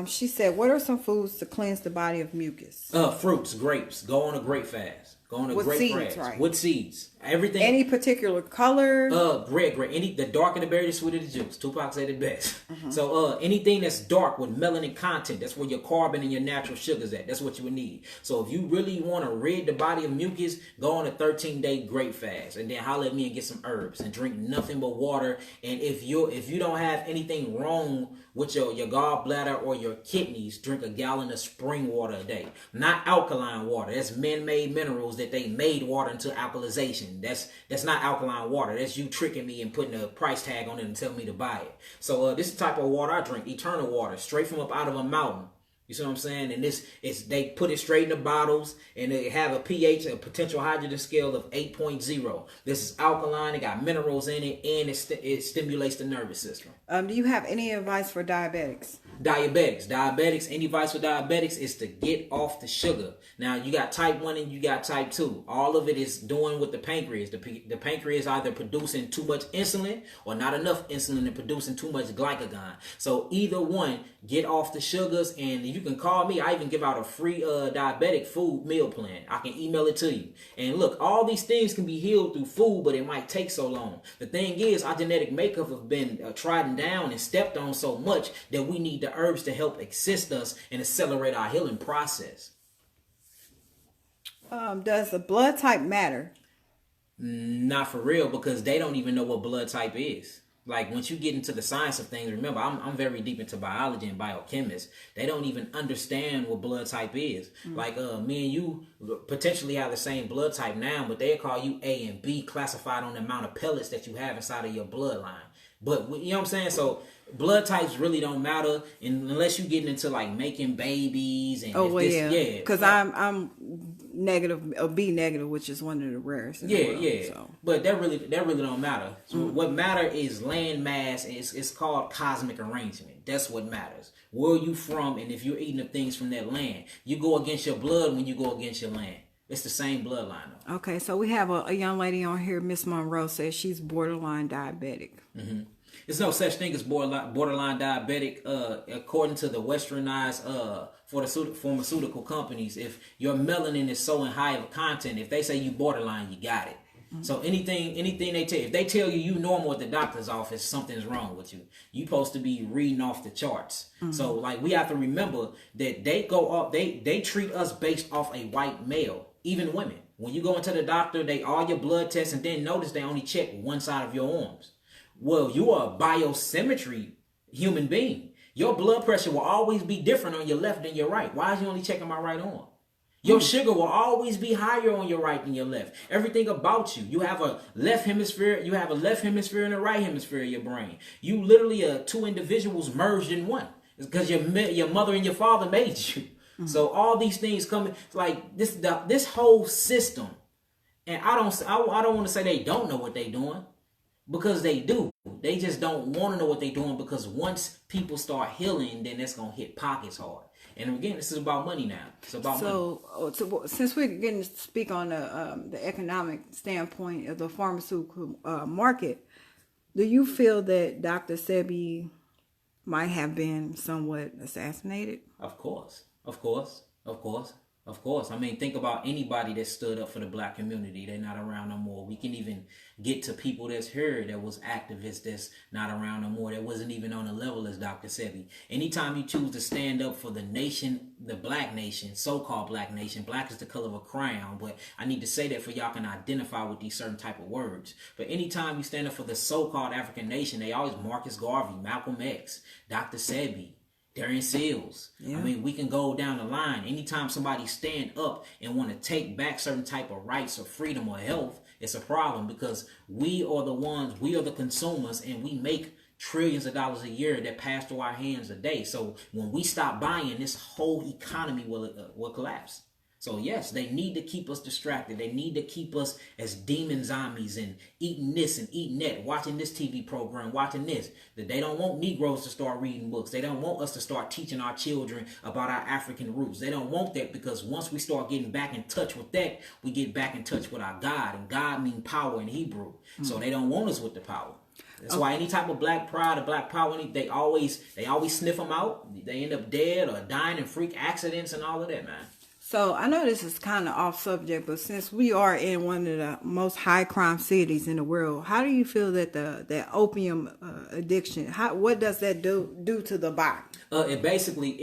She said, what are some foods to cleanse the body of mucus? Fruits, grapes. Go on a grape fast. Go on a with grape seeds, fast. right? With seeds. Everything. Any particular color? Red. The darker the berry, the sweeter the juice. Tupac said it best. Mm-hmm. So anything that's dark with melanin content, that's where your carbon and your natural sugars at. That's what you would need. So if you really want to rid the body of mucus, go on a 13-day grape fast, and then holler at me and get some herbs and drink nothing but water. And if you don't have anything wrong with your gallbladder or your kidneys, drink a gallon of spring water a day. Not alkaline water. That's man-made minerals that they made water into alkalization. That's not alkaline water. That's you tricking me and putting a price tag on it and telling me to buy it. So this is the type of water I drink. Eternal water, straight from up out of a mountain. You see what I'm saying? And they put it straight in the bottles, and they have a pH, a potential hydrogen scale of 8.0. This is alkaline. It got minerals in it, and it stimulates the nervous system. Do you have any advice for diabetics? Diabetics, any advice for diabetics is to get off the sugar. Now, you got type 1 and you got type 2. All of it is doing with the pancreas. The pancreas either producing too much insulin or not enough insulin and producing too much glycagon. So either one, get off the sugars, and you can call me. I even give out a free diabetic food meal plan. I can email it to you. And look, all these things can be healed through food, but it might take so long. The thing is, our genetic makeup have been trodden down and stepped on so much that we need the herbs to help assist us and accelerate our healing process. Does the blood type matter? Not for real, because they don't even know what blood type is. Like, once you get into the science of things, remember, I'm very deep into biology and biochemists. They don't even understand what blood type is. Mm-hmm. Like, me and you potentially have the same blood type now, but they'll call you A and B classified on the amount of pellets that you have inside of your bloodline. But, you know what I'm saying? So, blood types really don't matter unless you're getting into, like, making babies. And yeah. Because I'm negative, or B negative, which is one of the rarest. So. But that really don't matter. So what matter is land mass. It's called cosmic arrangement. That's what matters. Where are you from, and if you're eating the things from that land. You go against your blood when you go against your land. It's the same bloodline, though. Okay, so we have a young lady on here, Miss Monroe, says she's borderline diabetic. Mm-hmm. There's no such thing as borderline diabetic, according to the westernized pharmaceutical companies. If your melanin is so high of content, if they say you borderline, you got it. Mm-hmm. So anything they tell you, if they tell you normal at the doctor's office, something's wrong with you. You supposed to be reading off the charts. Mm-hmm. So like we have to remember that they go up, they treat us based off a white male, even women. When you go into the doctor, they all your blood tests, and then notice they only check one side of your arms. Well, you are a biosymmetry human being. Your blood pressure will always be different on your left than your right. Why is you only checking my right arm? Your sugar will always be higher on your right than your left. Everything about you. You have a left hemisphere and a right hemisphere of your brain. You literally are two individuals merged in one. It's because your mother and your father made you. Mm-hmm. So all these things come like this whole system. And I don't want to say they don't know what they're doing. Because they do. They just don't want to know what they're doing, because once people start healing, then that's going to hit pockets hard. And again, this is about money now. It's about money. So since we're getting to speak on the economic standpoint of the pharmaceutical market, do you feel that Dr. Sebi might have been somewhat assassinated? Of course. Of course. I mean, think about anybody that stood up for the black community. They're not around no more. We can even get to people that's here that was activists that's not around no more, that wasn't even on the level as Dr. Sebi. Anytime you choose to stand up for the nation, the black nation, so-called black nation, black is the color of a crown, but I need to say that for y'all can identify with these certain type of words. But anytime you stand up for the so-called African nation, they always Marcus Garvey, Malcolm X, Dr. Sebi, Darian Seals. Yeah. I mean, we can go down the line. Anytime somebody stand up and want to take back certain type of rights or freedom or health, it's a problem, because we are the ones, we are the consumers, and we make trillions of dollars a year that pass through our hands a day. So when we stop buying, this whole economy will collapse. So yes, they need to keep us distracted. They need to keep us as demon zombies and eating this and eating that, watching this TV program, watching this. That they don't want Negroes to start reading books. They don't want us to start teaching our children about our African roots. They don't want that, because once we start getting back in touch with that, we get back in touch with our God. And God means power in Hebrew. Mm-hmm. So they don't want us with the power. That's why any type of black pride or black power, they always sniff them out. They end up dead or dying in freak accidents and all of that, man. So I know this is kind of off subject, but since we are in one of the most high crime cities in the world, how do you feel that that opium addiction, what does that do to the body? It basically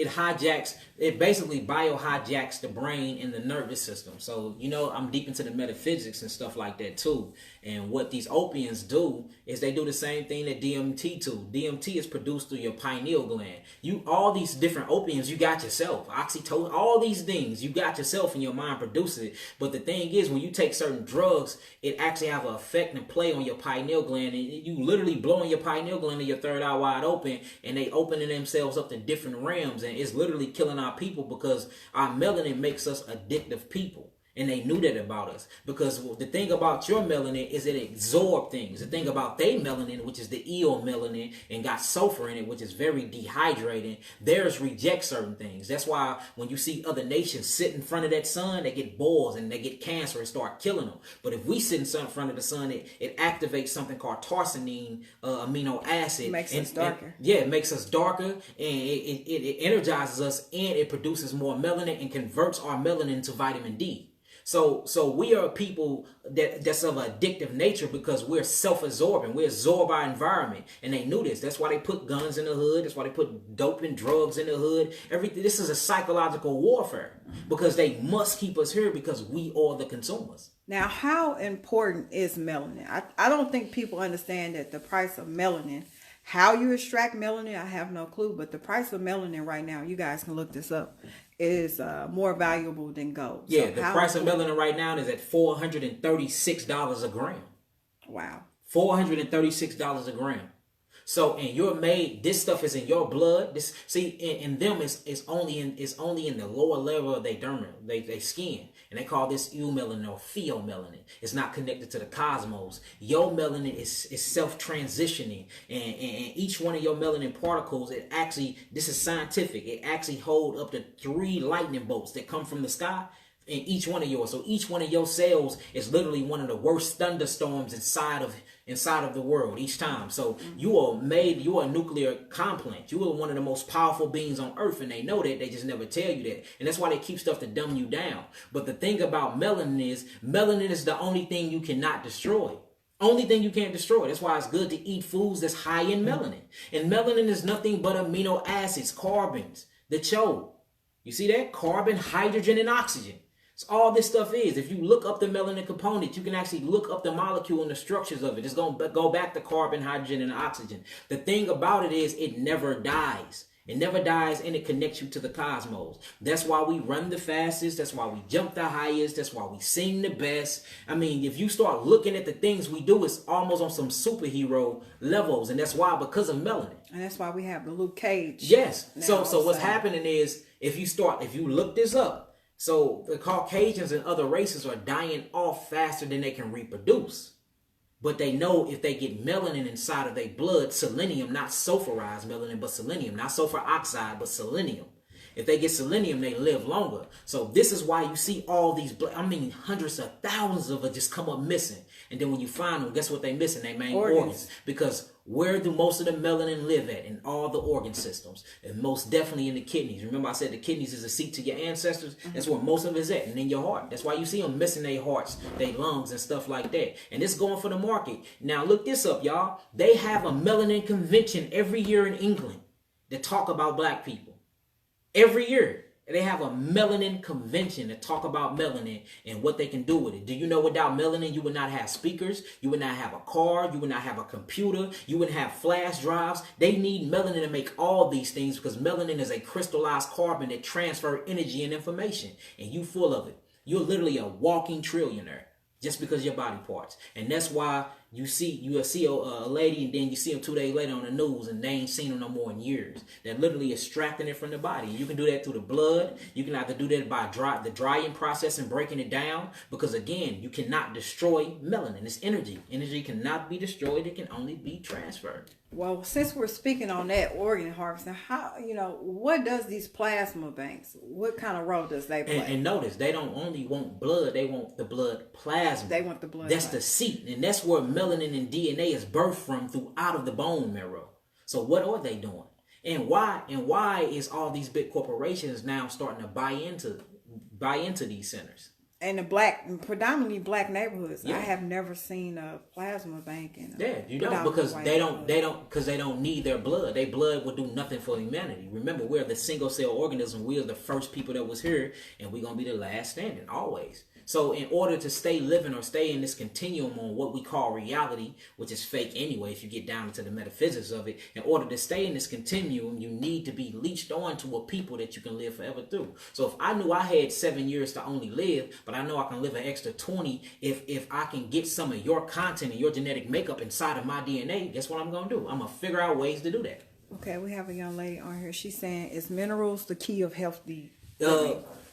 biohijacks the brain and the nervous system. So, I'm deep into the metaphysics and stuff like that too. And what these opiums do is they do the same thing that DMT do. DMT is produced through your pineal gland. All these different opiums, you got yourself. Oxytocin, all these things, you got yourself, and your mind produces it. But the thing is, when you take certain drugs, it actually have an effect and play on your pineal gland. And you literally blowing your pineal gland and your third eye wide open, and they opening themselves up to different realms. And it's literally killing our people, because our melanin makes us addictive people. And they knew that about us, because the thing about your melanin is it absorbs things. The thing about their melanin, which is the EO melanin and got sulfur in it, which is very dehydrating, theirs reject certain things. That's why when you see other nations sit in front of that sun, they get boils and they get cancer and start killing them. But if we sit in front of the sun, it activates something called tyrosine amino acid. It makes us darker. It makes us darker, and it energizes us, and it produces more melanin and converts our melanin to vitamin D. So we are people that's of an addictive nature, because we're self-absorbing. We absorb our environment, and they knew this. That's why they put guns in the hood. That's why they put dope and drugs in the hood. Everything. This is a psychological warfare, because they must keep us here, because we are the consumers. Now, how important is melanin? I don't think people understand that the price of melanin, how you extract melanin, I have no clue. But the price of melanin right now, you guys can look this up, is more valuable than gold. Yeah, so the price of melanin right now is at $436 a gram. Wow. $436 a gram. So, and this stuff is in your blood. In them it's only in the lower level of their dermal, they skin. And they call this eumelanin or pheomelanin. It's not connected to the cosmos. Your melanin is self-transitioning. And each one of your melanin particles, this is scientific. It actually holds up to 3 lightning bolts that come from the sky in each one of yours. So each one of your cells is literally one of the worst thunderstorms inside of the world each time. So you are a nuclear complex. You are one of the most powerful beings on earth, and they know that. They just never tell you that. And that's why they keep stuff to dumb you down. But the thing about melanin is the only thing you cannot destroy. Only thing you can't destroy. That's why it's good to eat foods that's high in melanin. And melanin is nothing but amino acids, carbons, the CHO. You see that? Carbon, hydrogen, and oxygen. All this stuff is. If you look up the melanin component, you can actually look up the molecule and the structures of it. It's going to go back to carbon, hydrogen, and oxygen. The thing about it is it never dies. It never dies, and it connects you to the cosmos. That's why we run the fastest. That's why we jump the highest. That's why we sing the best. I mean, if you start looking at the things we do, it's almost on some superhero levels. And that's why, because of melanin. And that's why we have the Luke Cage. Yes. So what's happening is, if you look this up, so the Caucasians and other races are dying off faster than they can reproduce. But they know if they get melanin inside of their blood, selenium, not sulfurized melanin, but selenium, not sulfur oxide, but selenium. If they get selenium, they live longer. So this is why you see all these, hundreds of thousands of it just come up missing. And then when you find them, guess what they missing? Their main organs. Because Where do most of the melanin live at? In all the organ systems, and most definitely in the kidneys. Remember I said the kidneys is a seat to your ancestors? That's where most of it is at, and in your heart. That's why you see them missing their hearts, their lungs, and stuff like that. And it's going for the market. Now look this up, y'all. They have a melanin convention every year in England that talk about black people. Every year. They have a melanin convention to talk about melanin and what they can do with it. Do you know without melanin, you would not have speakers, you would not have a car, you would not have a computer, you wouldn't have flash drives. They need melanin to make all these things because melanin is a crystallized carbon that transfers energy and information. And you full of it. You're literally a walking trillionaire just because of your body parts. And that's why you'll see a lady and then you see them 2 days later on the news and they ain't seen them no more in years. They're literally extracting it from the body. You can do that through the blood. You can either do that by the drying process and breaking it down, because again, you cannot destroy melanin. It's energy. Energy cannot be destroyed. It can only be transferred. Well, since we're speaking on that organ harvesting, how, what does these plasma banks, what kind of role does they play? And notice, they don't only want blood, they want the blood plasma. They want the blood. That's the seat, and that's where melanin and DNA is birthed from throughout of the bone marrow. So what are they doing? And why is all these big corporations now starting to buy into these centers? And predominantly black neighborhoods. Yeah. I have never seen a plasma bank in because they don't need their blood. Their blood would do nothing for humanity. Remember, we're the single cell organism. We are the first people that was here, and we're gonna be the last standing always. So in order to stay living or stay in this continuum on what we call reality, which is fake anyway, if you get down into the metaphysics of it, in order to stay in this continuum, you need to be leached on to a people that you can live forever through. So if I knew I had 7 years to only live, but I know I can live an extra 20, if I can get some of your content and your genetic makeup inside of my DNA, guess what I'm going to do? I'm going to figure out ways to do that. Okay, we have a young lady on here. She's saying, is minerals the key of healthy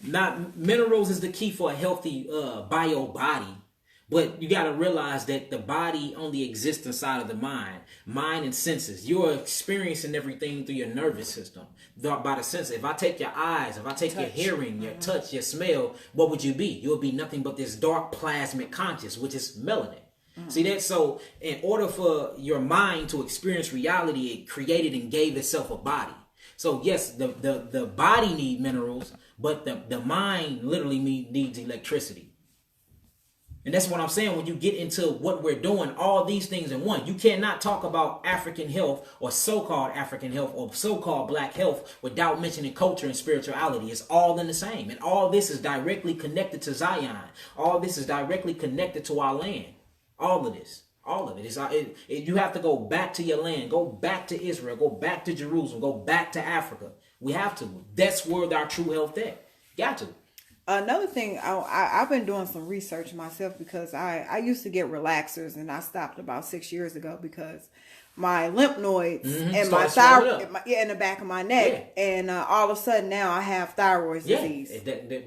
Not minerals is the key for a healthy bio body, but you got to realize that the body only exists inside of the mind and senses. You're experiencing everything through your nervous system by the senses. If I take your eyes, if I take your hearing, your touch, your smell, what would you be? You'll be nothing but this dark plasmic conscious, which is melanin. See that? So in order for your mind to experience reality, it created and gave itself a body. So yes, the body needs minerals, but the mind literally needs electricity. And that's what I'm saying when you get into what we're doing, all these things in one. You cannot talk about African health or so-called African health or so-called black health without mentioning culture and spirituality. It's all in the same. And all this is directly connected to Zion. All this is directly connected to our land. All of this. All of it. You have to go back to your land. Go back to Israel. Go back to Jerusalem. Go back to Africa. We have to. That's where our true health is. Got to. Another thing, I've been doing some research myself because I used to get relaxers and I stopped about 6 years ago because my lymph nodes and my thyroid in the back of my neck, and all of a sudden now I have thyroid disease.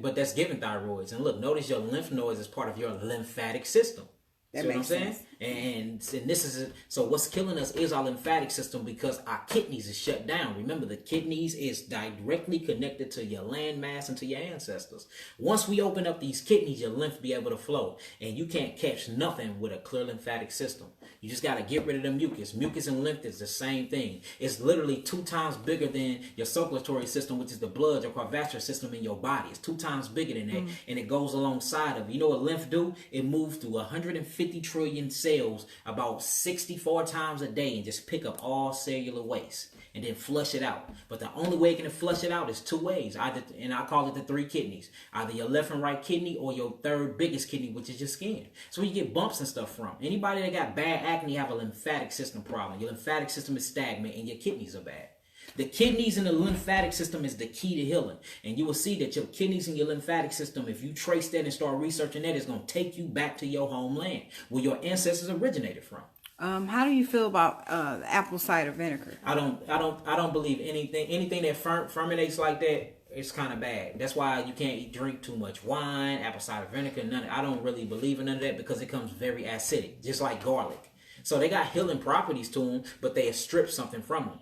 But that's given thyroids. And look, notice your lymph nodes is part of your lymphatic system. That makes sense. And this is so what's killing us is our lymphatic system because our kidneys is shut down. Remember, the kidneys is directly connected to your land mass and to your ancestors. Once we open up these kidneys, your lymph be able to flow, and you can't catch nothing with a clear lymphatic system. You just got to get rid of the mucus. Mucus and lymph is the same thing. It's literally 2 times bigger than your circulatory system, which is the blood, your cardiovascular system in your body. It's 2 times bigger than that, and it goes alongside of it. You know what lymph do? It moves through 150 trillion cells about 64 times a day and just pick up all cellular waste and then flush it out. But the only way it can flush it out is 2 ways. And I call it the 3 kidneys. Either your left and right kidney or your third biggest kidney, which is your skin. So you get bumps and stuff from. Anybody that got bad acne have a lymphatic system problem. Your lymphatic system is stagnant and your kidneys are bad. The kidneys and the lymphatic system is the key to healing. And you will see that your kidneys and your lymphatic system, if you trace that and start researching that, it's going to take you back to your homeland where your ancestors originated from. How do you feel about apple cider vinegar? I don't believe anything that fermentates like that. It's kind of bad. That's why you can't drink too much wine, apple cider vinegar, none. I don't really believe in none of that because it comes very acidic, just like garlic. So they got healing properties to them, but they strip something from them.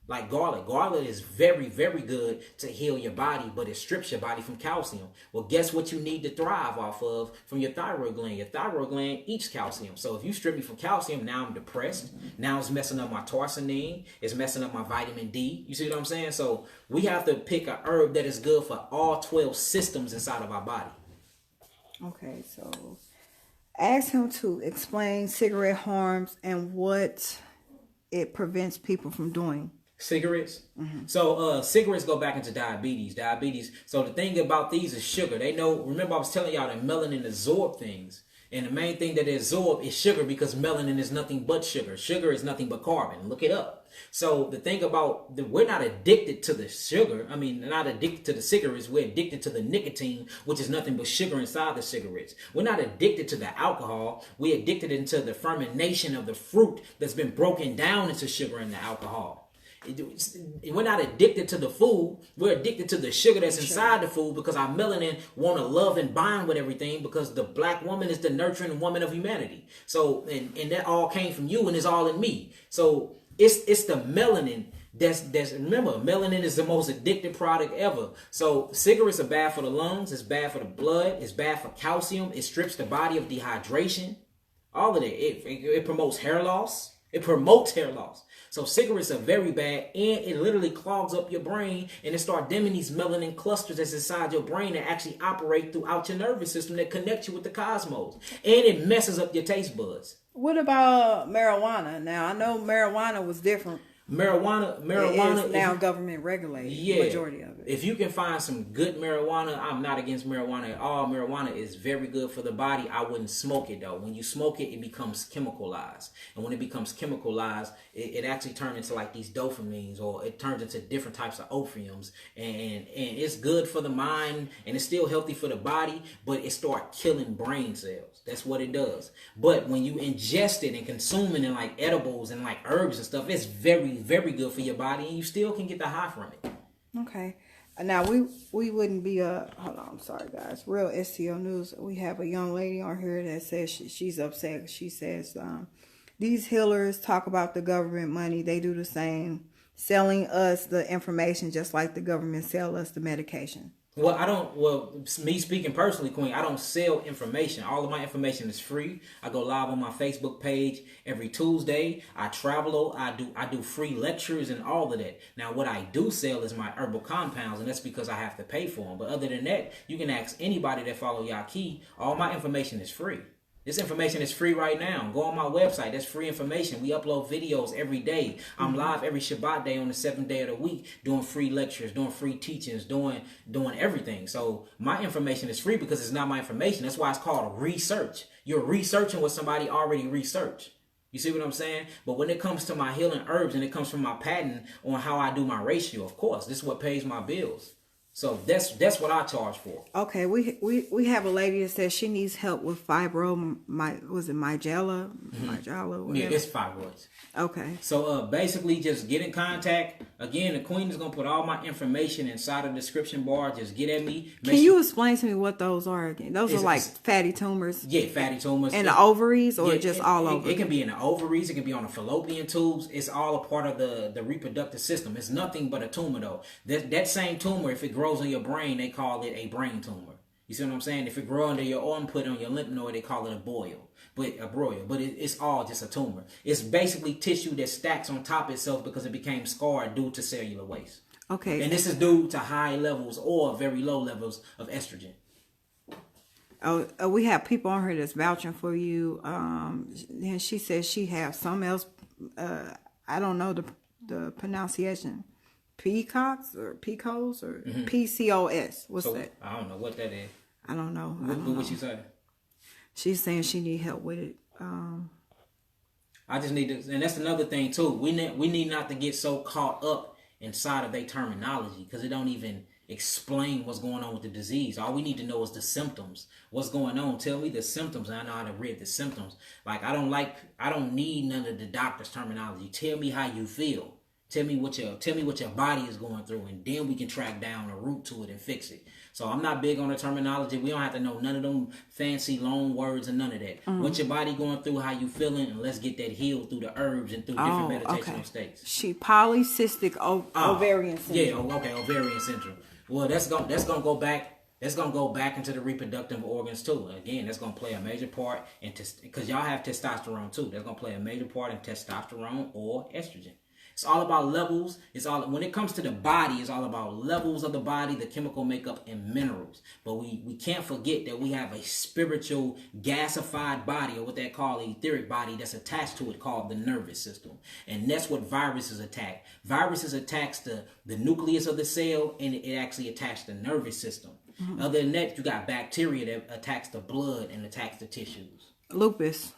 Like garlic. Garlic is very, very good to heal your body, but it strips your body from calcium. Well, guess what you need to thrive off of from your thyroid gland? Your thyroid gland eats calcium. So if you strip me from calcium, now I'm depressed. Now it's messing up my taurocinin. It's messing up my vitamin D. You see what I'm saying? So we have to pick a herb that is good for all 12 systems inside of our body. Okay, so ask him to explain cigarette harms and what it prevents people from doing. Cigarettes. So cigarettes go back into diabetes. So the thing about these is sugar. They know, remember I was telling y'all that melanin absorb things. And the main thing that they absorb is sugar, because melanin is nothing but sugar. Sugar is nothing but carbon. Look it up. So the thing about, we're not addicted to the sugar. I mean, not addicted to the cigarettes. We're addicted to the nicotine, which is nothing but sugar inside the cigarettes. We're not addicted to the alcohol. We're addicted into the fermentation of the fruit that's been broken down into sugar and the alcohol. We're not addicted to the food. We're addicted to the sugar that's inside the food, because our melanin want to love and bind with everything, because the black woman is the nurturing woman of humanity. So, and that all came from you, and it's all in me. So it's the melanin that's remember, melanin is the most addictive product ever. So cigarettes are bad for the lungs. It's bad for the blood. It's bad for calcium. It strips the body of dehydration. All of that. It promotes hair loss. It promotes hair loss. So cigarettes are very bad, and it literally clogs up your brain, and it starts dimming these melanin clusters that's inside your brain that actually operate throughout your nervous system that connect you with the cosmos. And it messes up your taste buds. What about marijuana? Now, I know marijuana was different. Marijuana is now government regulated. Yeah, majority of it. If you can find some good marijuana, I'm not against marijuana at all. Marijuana is very good for the body. I wouldn't smoke it though. When you smoke it, it becomes chemicalized, and when it becomes chemicalized, it actually turns into like these dopamines, or it turns into different types of opiums, and it's good for the mind, and it's still healthy for the body, but it starts killing brain cells. That's what it does. But when you ingest it and consume it in like edibles and like herbs and stuff, it's very, very good for your body, and you still can get the high from it. Okay. Now we wouldn't be hold on, I'm sorry guys. Real STL news. We have a young lady on here that says she's upset. She says these healers talk about the government money. They do the same, selling us the information just like the government sell us the medication. Well, me speaking personally, Queen, I don't sell information. All of my information is free. I go live on my Facebook page every Tuesday. I travel. I do free lectures and all of that. Now, what I do sell is my herbal compounds, and that's because I have to pay for them. But other than that, you can ask anybody that follow Yahki. All my information is free. This information is free right now. Go on my website. That's free information. We upload videos every day. I'm live every Shabbat day on the 7th day of the week, doing free lectures, doing free teachings, doing everything. So my information is free because it's not my information. That's why it's called research. You're researching what somebody already researched. You see what I'm saying? But when it comes to my healing herbs, and it comes from my patent on how I do my ratio, of course, this is what pays my bills. So that's what I charge for. Okay, we have a lady that says she needs help with myjala? Yeah, it's fibroids. Okay. So basically just get in contact. Again, the Queen is going to put all my information inside the description bar. Just get at me. Can you explain to me what those are again? Those are like fatty tumors? Yeah, fatty tumors. In the ovaries, or just all over? It can be in the ovaries. It can be on the fallopian tubes. It's all a part of the reproductive system. It's nothing but a tumor though. That same tumor, if it grows in your brain, they call it a brain tumor. You see what I'm saying? If it grows under your armpit on your lymph node, they call it a boil. But it's all just a tumor. It's basically tissue that stacks on top of itself because it became scarred due to cellular waste. Okay. And this is due to high levels or very low levels of estrogen. Oh, we have people on here that's vouching for you. And she says she has some else. I don't know the pronunciation. Peacocks or Picos or PCOS. What's that? I don't know what that is. I don't know. What you say? She's saying she need help with it. I just need to, and that's another thing too. We need not to get so caught up inside of their terminology, because it don't even explain what's going on with the disease. All we need to know is the symptoms. What's going on? Tell me the symptoms, and I know how to read the symptoms. Like I don't need none of the doctor's terminology. Tell me how you feel. Tell me what your body is going through, and then we can track down a root to it and fix it. So I'm not big on the terminology. We don't have to know none of them fancy long words and none of that. What your body going through, how you feeling, and let's get that healed through the herbs and through different meditational states. She polycystic ovarian syndrome. Yeah, okay, ovarian syndrome. Well, that's gonna go back. That's going to go back into the reproductive organs too. Again, that's going to play a major part in because y'all have testosterone too. That's going to play a major part in testosterone or estrogen. It's all about levels. When it comes to the body, it's all about levels of the body, the chemical makeup, and minerals. But we can't forget that we have a spiritual gasified body, or what they call an etheric body, that's attached to it, called the nervous system. And that's what viruses attack. Viruses attacks the nucleus of the cell, and it actually attacks the nervous system. Other than that, you got bacteria that attacks the blood and attacks the tissues. Lupus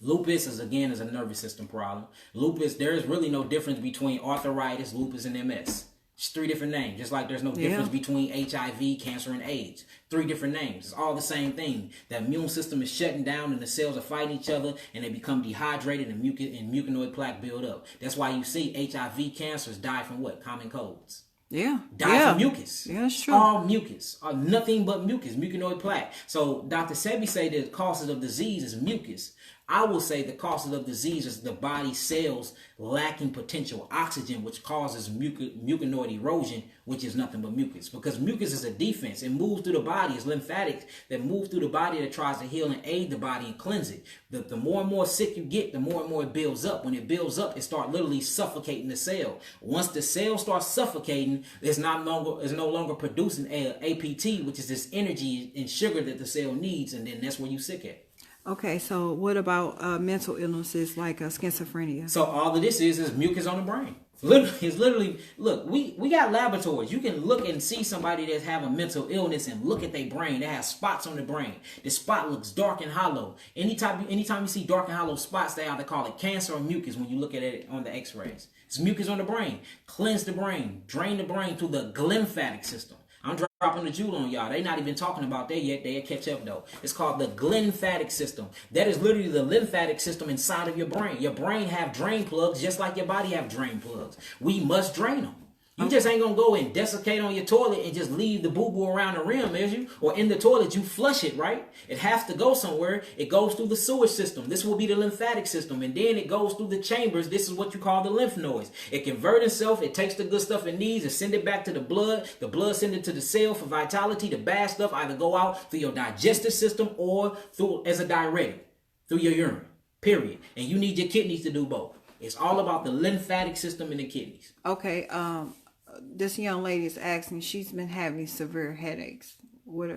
is a nervous system problem. Lupus, there is really no difference between arthritis, lupus, and MS. It's 3 different names. Just like there's no difference between HIV, cancer, and AIDS. 3 different names. It's all the same thing. The immune system is shutting down and the cells are fighting each other and they become dehydrated and mucinoid plaque build up. That's why you see HIV cancers die from what? Common colds. Die from mucus. Yeah, that's true. All mucus. Nothing but mucus, mucinoid plaque. So Dr. Sebi say that the causes of disease is mucus. I will say the causes of disease is the body cells lacking potential oxygen, which causes mucinoid erosion, which is nothing but mucus. Because mucus is a defense. It moves through the body. It's lymphatics that move through the body that tries to heal and aid the body and cleanse it. The more and more sick you get, the more and more it builds up. When it builds up, it starts literally suffocating the cell. Once the cell starts suffocating, it's no longer producing APT, which is this energy and sugar that the cell needs, and then that's where you sick at. Okay, so what about mental illnesses like schizophrenia? So all of this is mucus on the brain. It's literally, look, we got laboratories. You can look and see somebody that's having mental illness and look at their brain. They have spots on the brain. The spot looks dark and hollow. Anytime you see dark and hollow spots, they either call it cancer or mucus when you look at it on the x-rays. It's mucus on the brain. Cleanse the brain. Drain the brain through the glymphatic system. I'm dropping the jewel on y'all. They not even talking about that yet. They'll catch up though. It's called the glymphatic system. That is literally the lymphatic system inside of your brain. Your brain have drain plugs just like your body have drain plugs. We must drain them. You just ain't gonna go and desiccate on your toilet and just leave the boo-boo around the rim, is you? Or in the toilet, you flush it, right? It has to go somewhere. It goes through the sewage system. This will be the lymphatic system. And then it goes through the chambers. This is what you call the lymph nodes. It converts itself. It takes the good stuff it needs and send it back to the blood. The blood send it to the cell for vitality. The bad stuff either go out through your digestive system or through as a diuretic, through your urine, period. And you need your kidneys to do both. It's all about the lymphatic system in the kidneys. Okay, this young lady is asking, she's been having severe headaches. What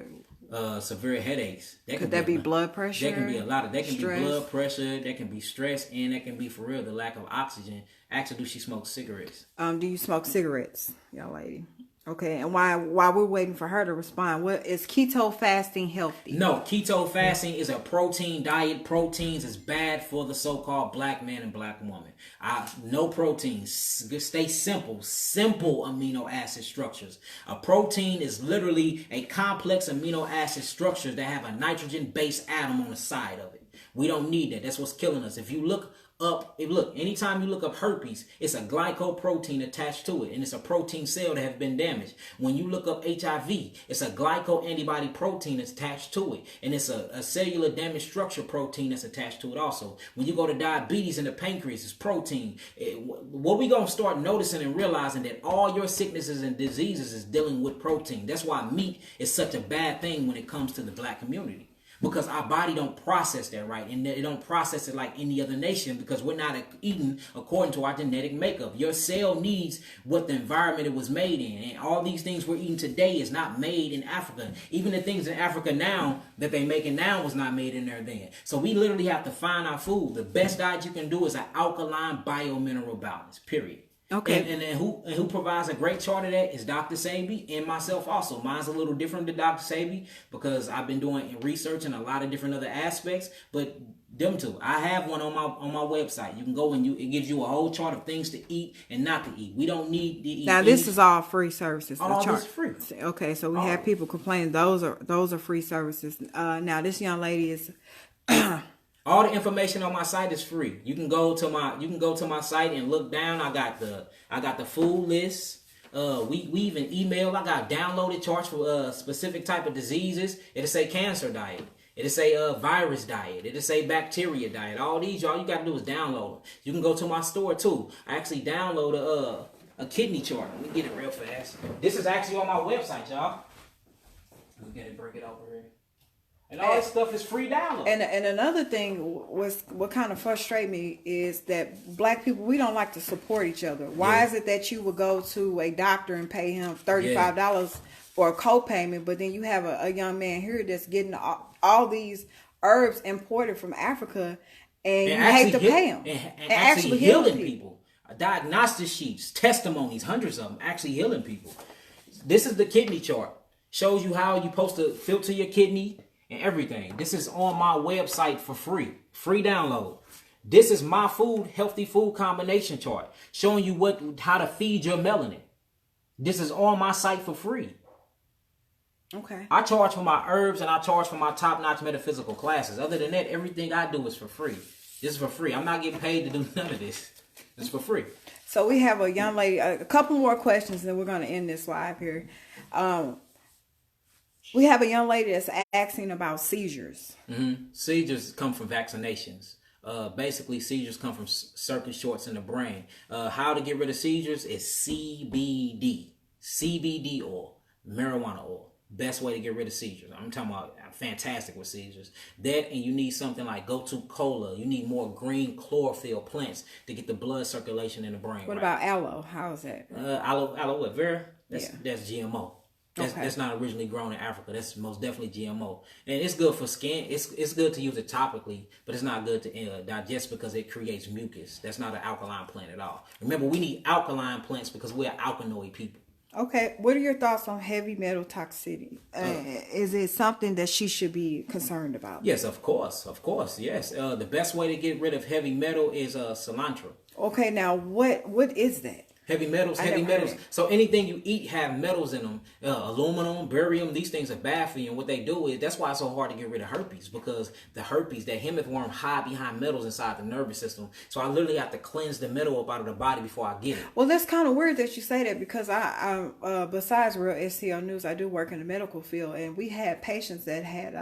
are severe headaches? Could that be blood pressure? That can be a lot of. That can stress? Be blood pressure. That can be stress, and that can be for real the lack of oxygen. Actually, do she smoke cigarettes? Do you smoke cigarettes, young lady? Okay, and while we're waiting for her to respond, what is keto fasting healthy? No, keto fasting is a protein diet. Proteins is bad for the so-called black man and black woman. No proteins. Stay simple amino acid structures. A protein is literally a complex amino acid structure that have a nitrogen-based atom on the side of it. We don't need that. That's what's killing us. If you look anytime you look up herpes, it's a glycoprotein attached to it, and it's a protein cell that has been damaged. When you look up HIV, it's a glycoantibody protein that's attached to it, and it's a cellular damage structure protein that's attached to it also. When you go to diabetes in the pancreas, it's protein. What we gonna start noticing and realizing that all your sicknesses and diseases is dealing with protein. That's why meat is such a bad thing when it comes to the black community. Because our body don't process that right, and it don't process it like any other nation because we're not eating according to our genetic makeup. Your cell needs what the environment it was made in, and all these things we're eating today is not made in Africa. Even the things in Africa now that they making now was not made in there then. So we literally have to find our food. The best diet you can do is an alkaline biomineral balance, period. Okay. And who provides a great chart of that is Dr. Sebi and myself also. Mine's a little different than Dr. Sebi because I've been doing research in a lot of different other aspects, but them two. I have one on my website. You can go and it gives you a whole chart of things to eat and not to eat. We don't need to eat. Now this is all free services. All this free. Okay, so we have people complaining those are free services. Now this young lady is All the information on my site is free. You can go to my site and look down. I got the food list. We even email. I got downloaded charts for specific type of diseases. It'll say cancer diet. It'll say virus diet. It'll say bacteria diet. All these, y'all, you gotta do is download them. You can go to my store too. I actually download a kidney chart. Let me get it real fast. This is actually on my website, y'all. Let me break it over here. And all this stuff is free download. And another thing was what kind of frustrates me is that black people, we don't like to support each other. Why is it that you would go to a doctor and pay him $35 for a co-payment, but then you have a young man here that's getting all these herbs imported from Africa and you hate to pay him. And actually healing people. Diagnostic sheets, testimonies, hundreds of them, actually healing people. This is the kidney chart. Shows you how you're supposed to filter your kidney and everything. This is on my website for free. Free download. This is my healthy food combination chart. Showing you how to feed your melanin. This is on my site for free. Okay. I charge for my herbs and I charge for my top-notch metaphysical classes. Other than that, everything I do is for free. This is for free. I'm not getting paid to do none of this. It's for free. So we have a young lady, a couple more questions, and then we're going to end this live here. We have a young lady that's asking about seizures. Mm-hmm. Seizures come from vaccinations. Basically, seizures come from circuit shorts in the brain. How to get rid of seizures is CBD. CBD oil. Marijuana oil. Best way to get rid of seizures. I'm talking about fantastic with seizures. That, and you need something like Gotu Cola. You need more green chlorophyll plants to get the blood circulation in the brain. What about aloe? How is that? Aloe vera? That's GMO. That's not originally grown in Africa. That's most definitely GMO. And it's good for skin. It's good to use it topically, but it's not good to digest because it creates mucus. That's not an alkaline plant at all. Remember, we need alkaline plants because we're alkaloid people. Okay, what are your thoughts on heavy metal toxicity? Is it something that she should be concerned about? Yes, of course, yes. The best way to get rid of heavy metal is cilantro. Okay, now what is that? Heavy metals. So anything you eat have metals in them. Aluminum, barium, these things are bad for you. And what they do is, that's why it's so hard to get rid of herpes, because the herpes, that hemorrhage worm, hide behind metals inside the nervous system. So I literally have to cleanse the metal up out of the body before I get it. Well, that's kind of weird that you say that, because I besides Real STL News, I do work in the medical field, and we had patients that had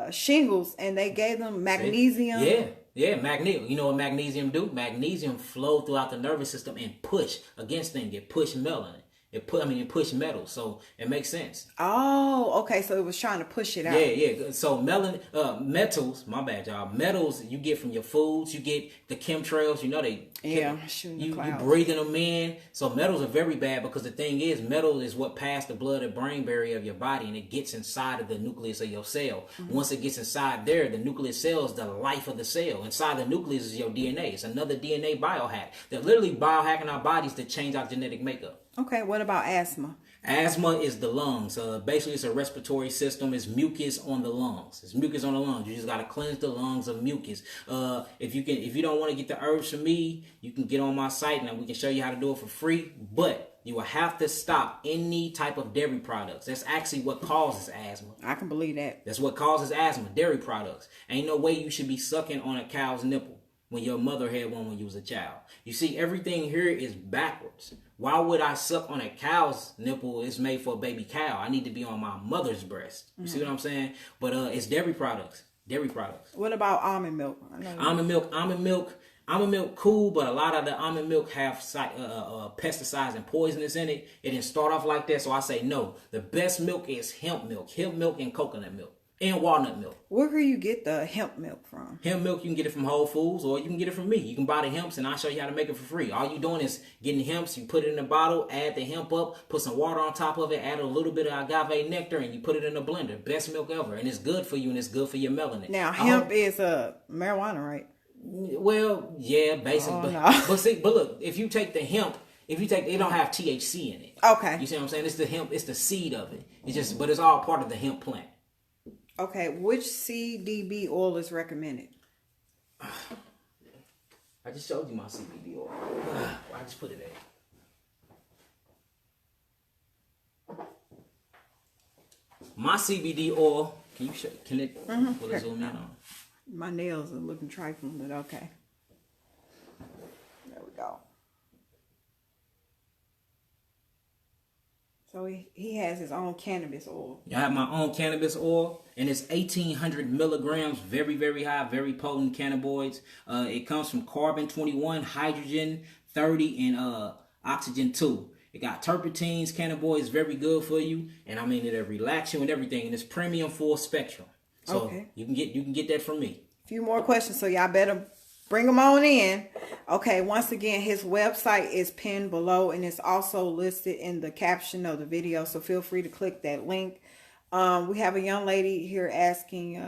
shingles, and they gave them magnesium. Yeah, magnesium. You know what magnesium do? Magnesium flow throughout the nervous system and push against things. It push melanin. It push metal. So it makes sense. Oh, okay. So it was trying to push it out. Yeah. So metals, my bad, y'all. Metals you get from your foods. You get the chemtrails. You know you breathing them in. So metals are very bad, because the thing is, metal is what passed the blood-brain barrier of your body, and it gets inside of the nucleus of your cell. Mm-hmm. Once it gets inside there, the nucleus cell is the life of the cell. Inside the nucleus is your DNA. It's another DNA biohack. They're literally biohacking our bodies to change our genetic makeup. Okay, what about asthma? Asthma is the lungs. Basically, it's a respiratory system. It's mucus on the lungs. You just gotta cleanse the lungs of mucus. If you don't want to get the herbs from me, you can get on my site and we can show you how to do it for free. But you will have to stop any type of dairy products. That's actually what causes asthma. I can believe that. That's what causes asthma. Dairy products. Ain't no way you should be sucking on a cow's nipple when your mother had one when you was a child. You see, everything here is backwards. Why would I suck on a cow's nipple? It's made for a baby cow. I need to be on my mother's breast. You see what I'm saying? But it's dairy products. What about almond milk? Almond milk, cool, but a lot of the almond milk have pesticides and poisonous in it. It didn't start off like that, so I say no. The best milk is hemp milk and coconut milk. And walnut milk. Where can you get the hemp milk from? Hemp milk, you can get it from Whole Foods, or you can get it from me. You can buy the hemps, and I'll show you how to make it for free. All you're doing is getting hemps, you put it in a bottle, add the hemp up, put some water on top of it, add a little bit of agave nectar, and you put it in a blender. Best milk ever. And it's good for you, and it's good for your melanin. Now, hemp is marijuana, right? Well, yeah, basically. No. But look, if you take the hemp, it don't have THC in it. Okay. You see what I'm saying? It's the hemp, it's the seed of it. But it's all part of the hemp plant. Okay, which CBD oil is recommended? I just showed you my CBD oil. I just put it in. My CBD oil, will it zoom in on? My nails are looking trifling, but okay. There we go. So he has his own cannabis oil. I have my own cannabis oil, and it's 1,800 milligrams, very, very high, very potent cannabinoids. It comes from carbon 21, hydrogen 30, and oxygen 2. It got terpenes, cannabinoids, very good for you, and I mean it'll relax you and everything, and it's premium full spectrum. So okay. you can get that from me. A few more questions, so y'all better bring them on in. Okay, once again, his website is pinned below, and it's also listed in the caption of the video, so feel free to click that link. We have a young lady here asking,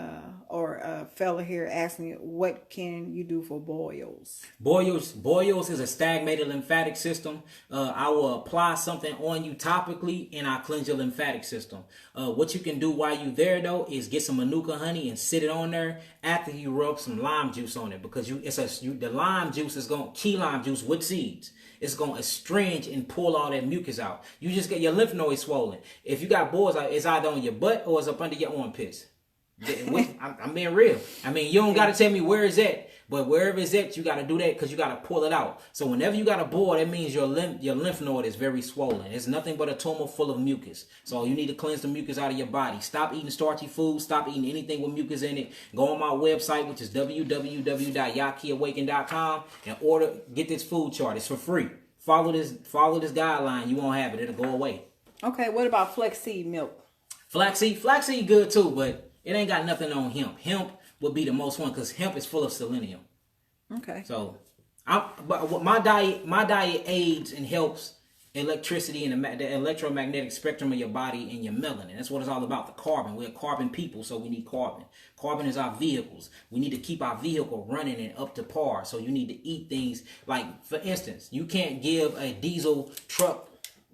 or a fella here asking, what can you do for boils? Boils is a stagnated lymphatic system. I will apply something on you topically, and I cleanse your lymphatic system. What you can do while you're there, though, is get some Manuka honey and sit it on there after you rub some lime juice on it, because the lime juice is key lime juice with seeds. It's going to astringe and pull all that mucus out. You just get your lymph nodes swollen. If you got boils, it's either on your butt or it's up under your armpits. I'm being real. I mean, you don't got to tell me where it's at, but wherever it's at, you got to do that because you got to pull it out. So whenever you got a boil, that means your lymph node is very swollen. It's nothing but a tumor full of mucus. So you need to cleanse the mucus out of your body. Stop eating starchy foods. Stop eating anything with mucus in it. Go on my website, which is www.yahkiawaken.com, and get this food chart. It's for free. Follow this guideline. You won't have it. It'll go away. Okay, what about flaxseed milk? Flaxseed good too, but it ain't got nothing on hemp. Hemp would be the most one because hemp is full of selenium. Okay. So, but my diet aids and helps electricity and the electromagnetic spectrum of your body and your melanin. That's what it's all about. The carbon. We're carbon people, so we need carbon. Carbon is our vehicles. We need to keep our vehicle running and up to par. So you need to eat things like, for instance, you can't give a diesel truck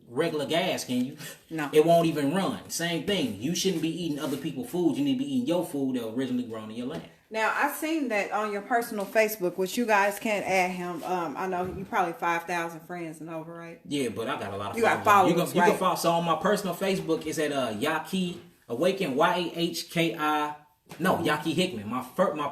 regular gas, can you? No. It won't even run. Same thing. You shouldn't be eating other people's food. You need to be eating your food that was originally grown in your land. Now, I've seen that on your personal Facebook, which you guys can't add him. I know you probably 5,000 friends and over, right? Yeah, but I got a lot of followers. You got followers, you can follow. So on my personal Facebook, it's at Yahki Awaken, Yahki. No, Yahki Hickman. My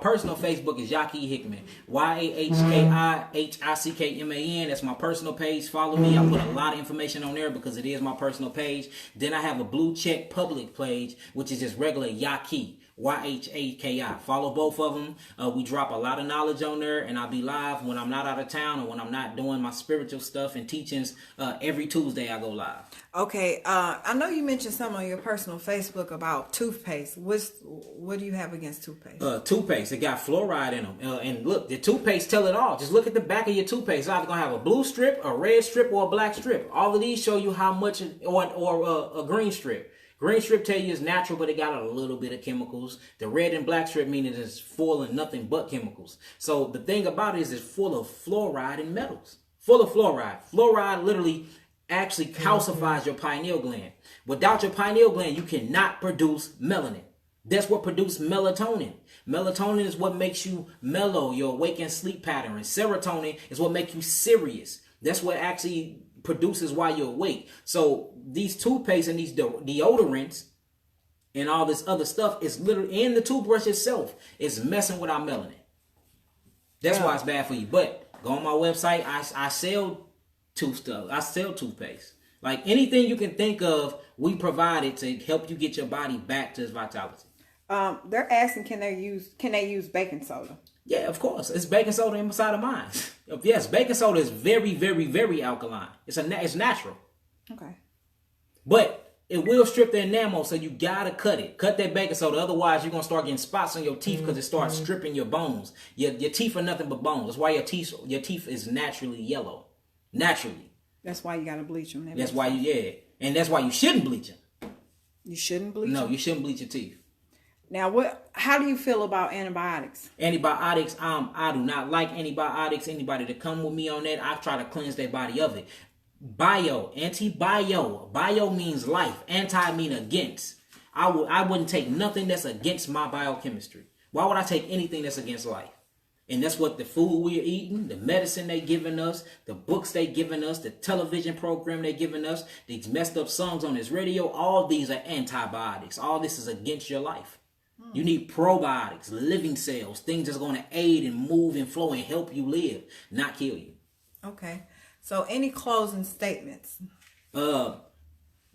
personal Facebook is Yahki Hickman. YAHKIHICKMAN. That's my personal page. Follow me. I put a lot of information on there because it is my personal page. Then I have a blue check public page, which is just regular Yahki. YHAKI. Follow both of them. We drop a lot of knowledge on there, and I'll be live when I'm not out of town or when I'm not doing my spiritual stuff and teachings. Every Tuesday I go live. Okay. I know you mentioned some on your personal Facebook about toothpaste. What do you have against toothpaste? Toothpaste. It got fluoride in them. And look, the toothpaste tell it all. Just look at the back of your toothpaste. It's either going to have a blue strip, a red strip, or a black strip. All of these show you how much, or a green strip. Green strip tell you it's natural, but it got a little bit of chemicals. The red and black strip mean it is full of nothing but chemicals. So the thing about it is it's full of fluoride and metals. Full of fluoride. Fluoride literally actually calcifies your pineal gland. Without your pineal gland, you cannot produce melanin. That's what produces melatonin. Melatonin is what makes you mellow, your awakened sleep pattern. And serotonin is what makes you serious. That's what actually produces while you're awake. So these toothpaste and these deodorants and all this other stuff is literally, and the toothbrush itself is messing with our melanin. That's why it's bad for you. But go on my website. I sell I sell toothpaste. Like anything you can think of, we provide it to help you get your body back to its vitality. They're asking, can they use baking soda? Yeah, of course. It's baking soda inside of mine. Yes, baking soda is very, very, very alkaline. It's natural. Okay. But it will strip the enamel, so you gotta cut it. Cut that baking soda. Otherwise, you're gonna start getting spots on your teeth because it starts stripping your bones. Your teeth are nothing but bones. That's why your teeth is naturally yellow. Naturally. That's why you gotta bleach them. That's why and that's why you shouldn't bleach them. You shouldn't bleach them? No, you shouldn't bleach your teeth. Now, how do you feel about antibiotics? Antibiotics, I do not like antibiotics. Anybody to come with me on that, I try to cleanse their body of it. Bio means life. Anti mean against. I wouldn't take nothing that's against my biochemistry. Why would I take anything that's against life? And that's what the food we're eating, the medicine they giving us, the books they giving us, the television program they giving us, these messed up songs on this radio, all these are antibiotics. All this is against your life. You need probiotics, living cells, things that's going to aid and move and flow and help you live, not kill you. Okay. So any closing statements?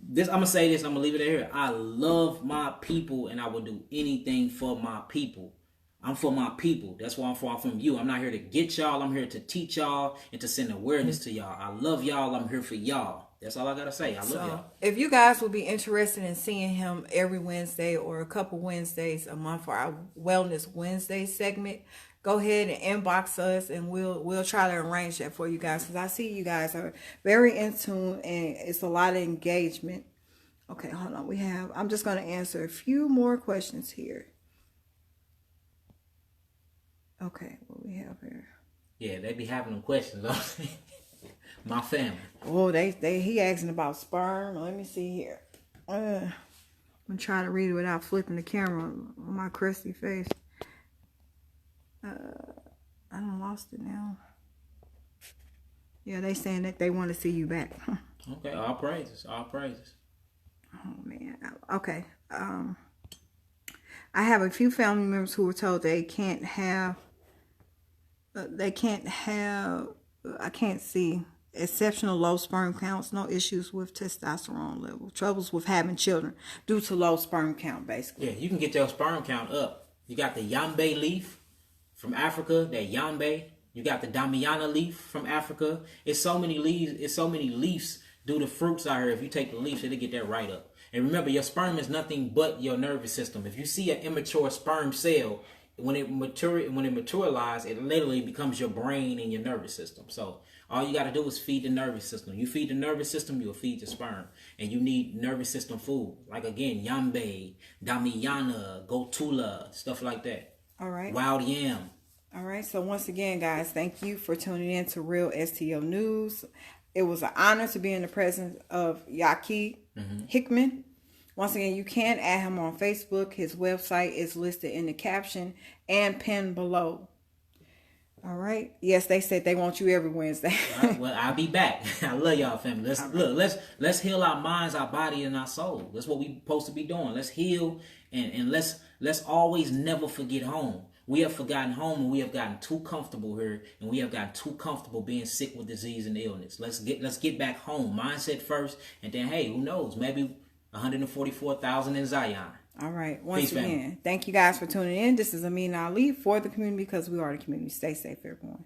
This I'm gonna say this. I'm gonna leave it here. I love my people, and I will do anything for my people. I'm for my people. That's why I'm from you. I'm not here to get y'all. I'm here to teach y'all and to send awareness to y'all. I love y'all. I'm here for y'all. That's all I gotta say. I love y'all. If you guys would be interested in seeing him every Wednesday or a couple Wednesdays a month for our Wellness Wednesday segment, go ahead and inbox us, and we'll try to arrange that for you guys, because I see you guys are very in tune and it's a lot of engagement. Okay, hold on. I'm just going to answer a few more questions here. Okay, what we have here? Yeah, they be having them questions. My family. Oh, he asking about sperm. Let me see here. I'm gonna try to read it without flipping the camera on my crusty face. I done lost it now. Yeah, they saying that they want to see you back. Okay, all praises, all praises. Oh man. Okay. I have a few family members who were told I can't see exceptional low sperm counts, no issues with testosterone level, troubles with having children due to low sperm count, basically. Yeah, you can get your sperm count up. You got the yambe leaf from Africa, that yambe. You got the damiana leaf from Africa. It's so many leaves. It's so many leaves due to fruits out here. If you take the leaves, it'll get that right up. And remember, your sperm is nothing but your nervous system. If you see an immature sperm cell, when it materializes, it literally becomes your brain and your nervous system. So all you got to do is feed the nervous system. You feed the nervous system, you'll feed the sperm. And you need nervous system food. Like, again, yambe, damiana, gotula, stuff like that. All right. Wild yam. All right. So once again, guys, thank you for tuning in to Real STL News. It was an honor to be in the presence of Yahki Hickman. Once again, you can add him on Facebook. His website is listed in the caption and pinned below. All right. Yes, they said they want you every Wednesday. All right, well, I'll be back. I love y'all, family. Let's heal our minds, our body, and our soul. That's what we're supposed to be doing. Let's heal, and let's always never forget home. We have forgotten home, and we have gotten too comfortable here, and we have gotten too comfortable being sick with disease and illness. Let's get back home. Mindset first, and then, hey, who knows? Maybe 144,000 in Zion. All right. Once again, thank you guys for tuning in. This is Amin Ali for the community, because we are the community. Stay safe, everyone.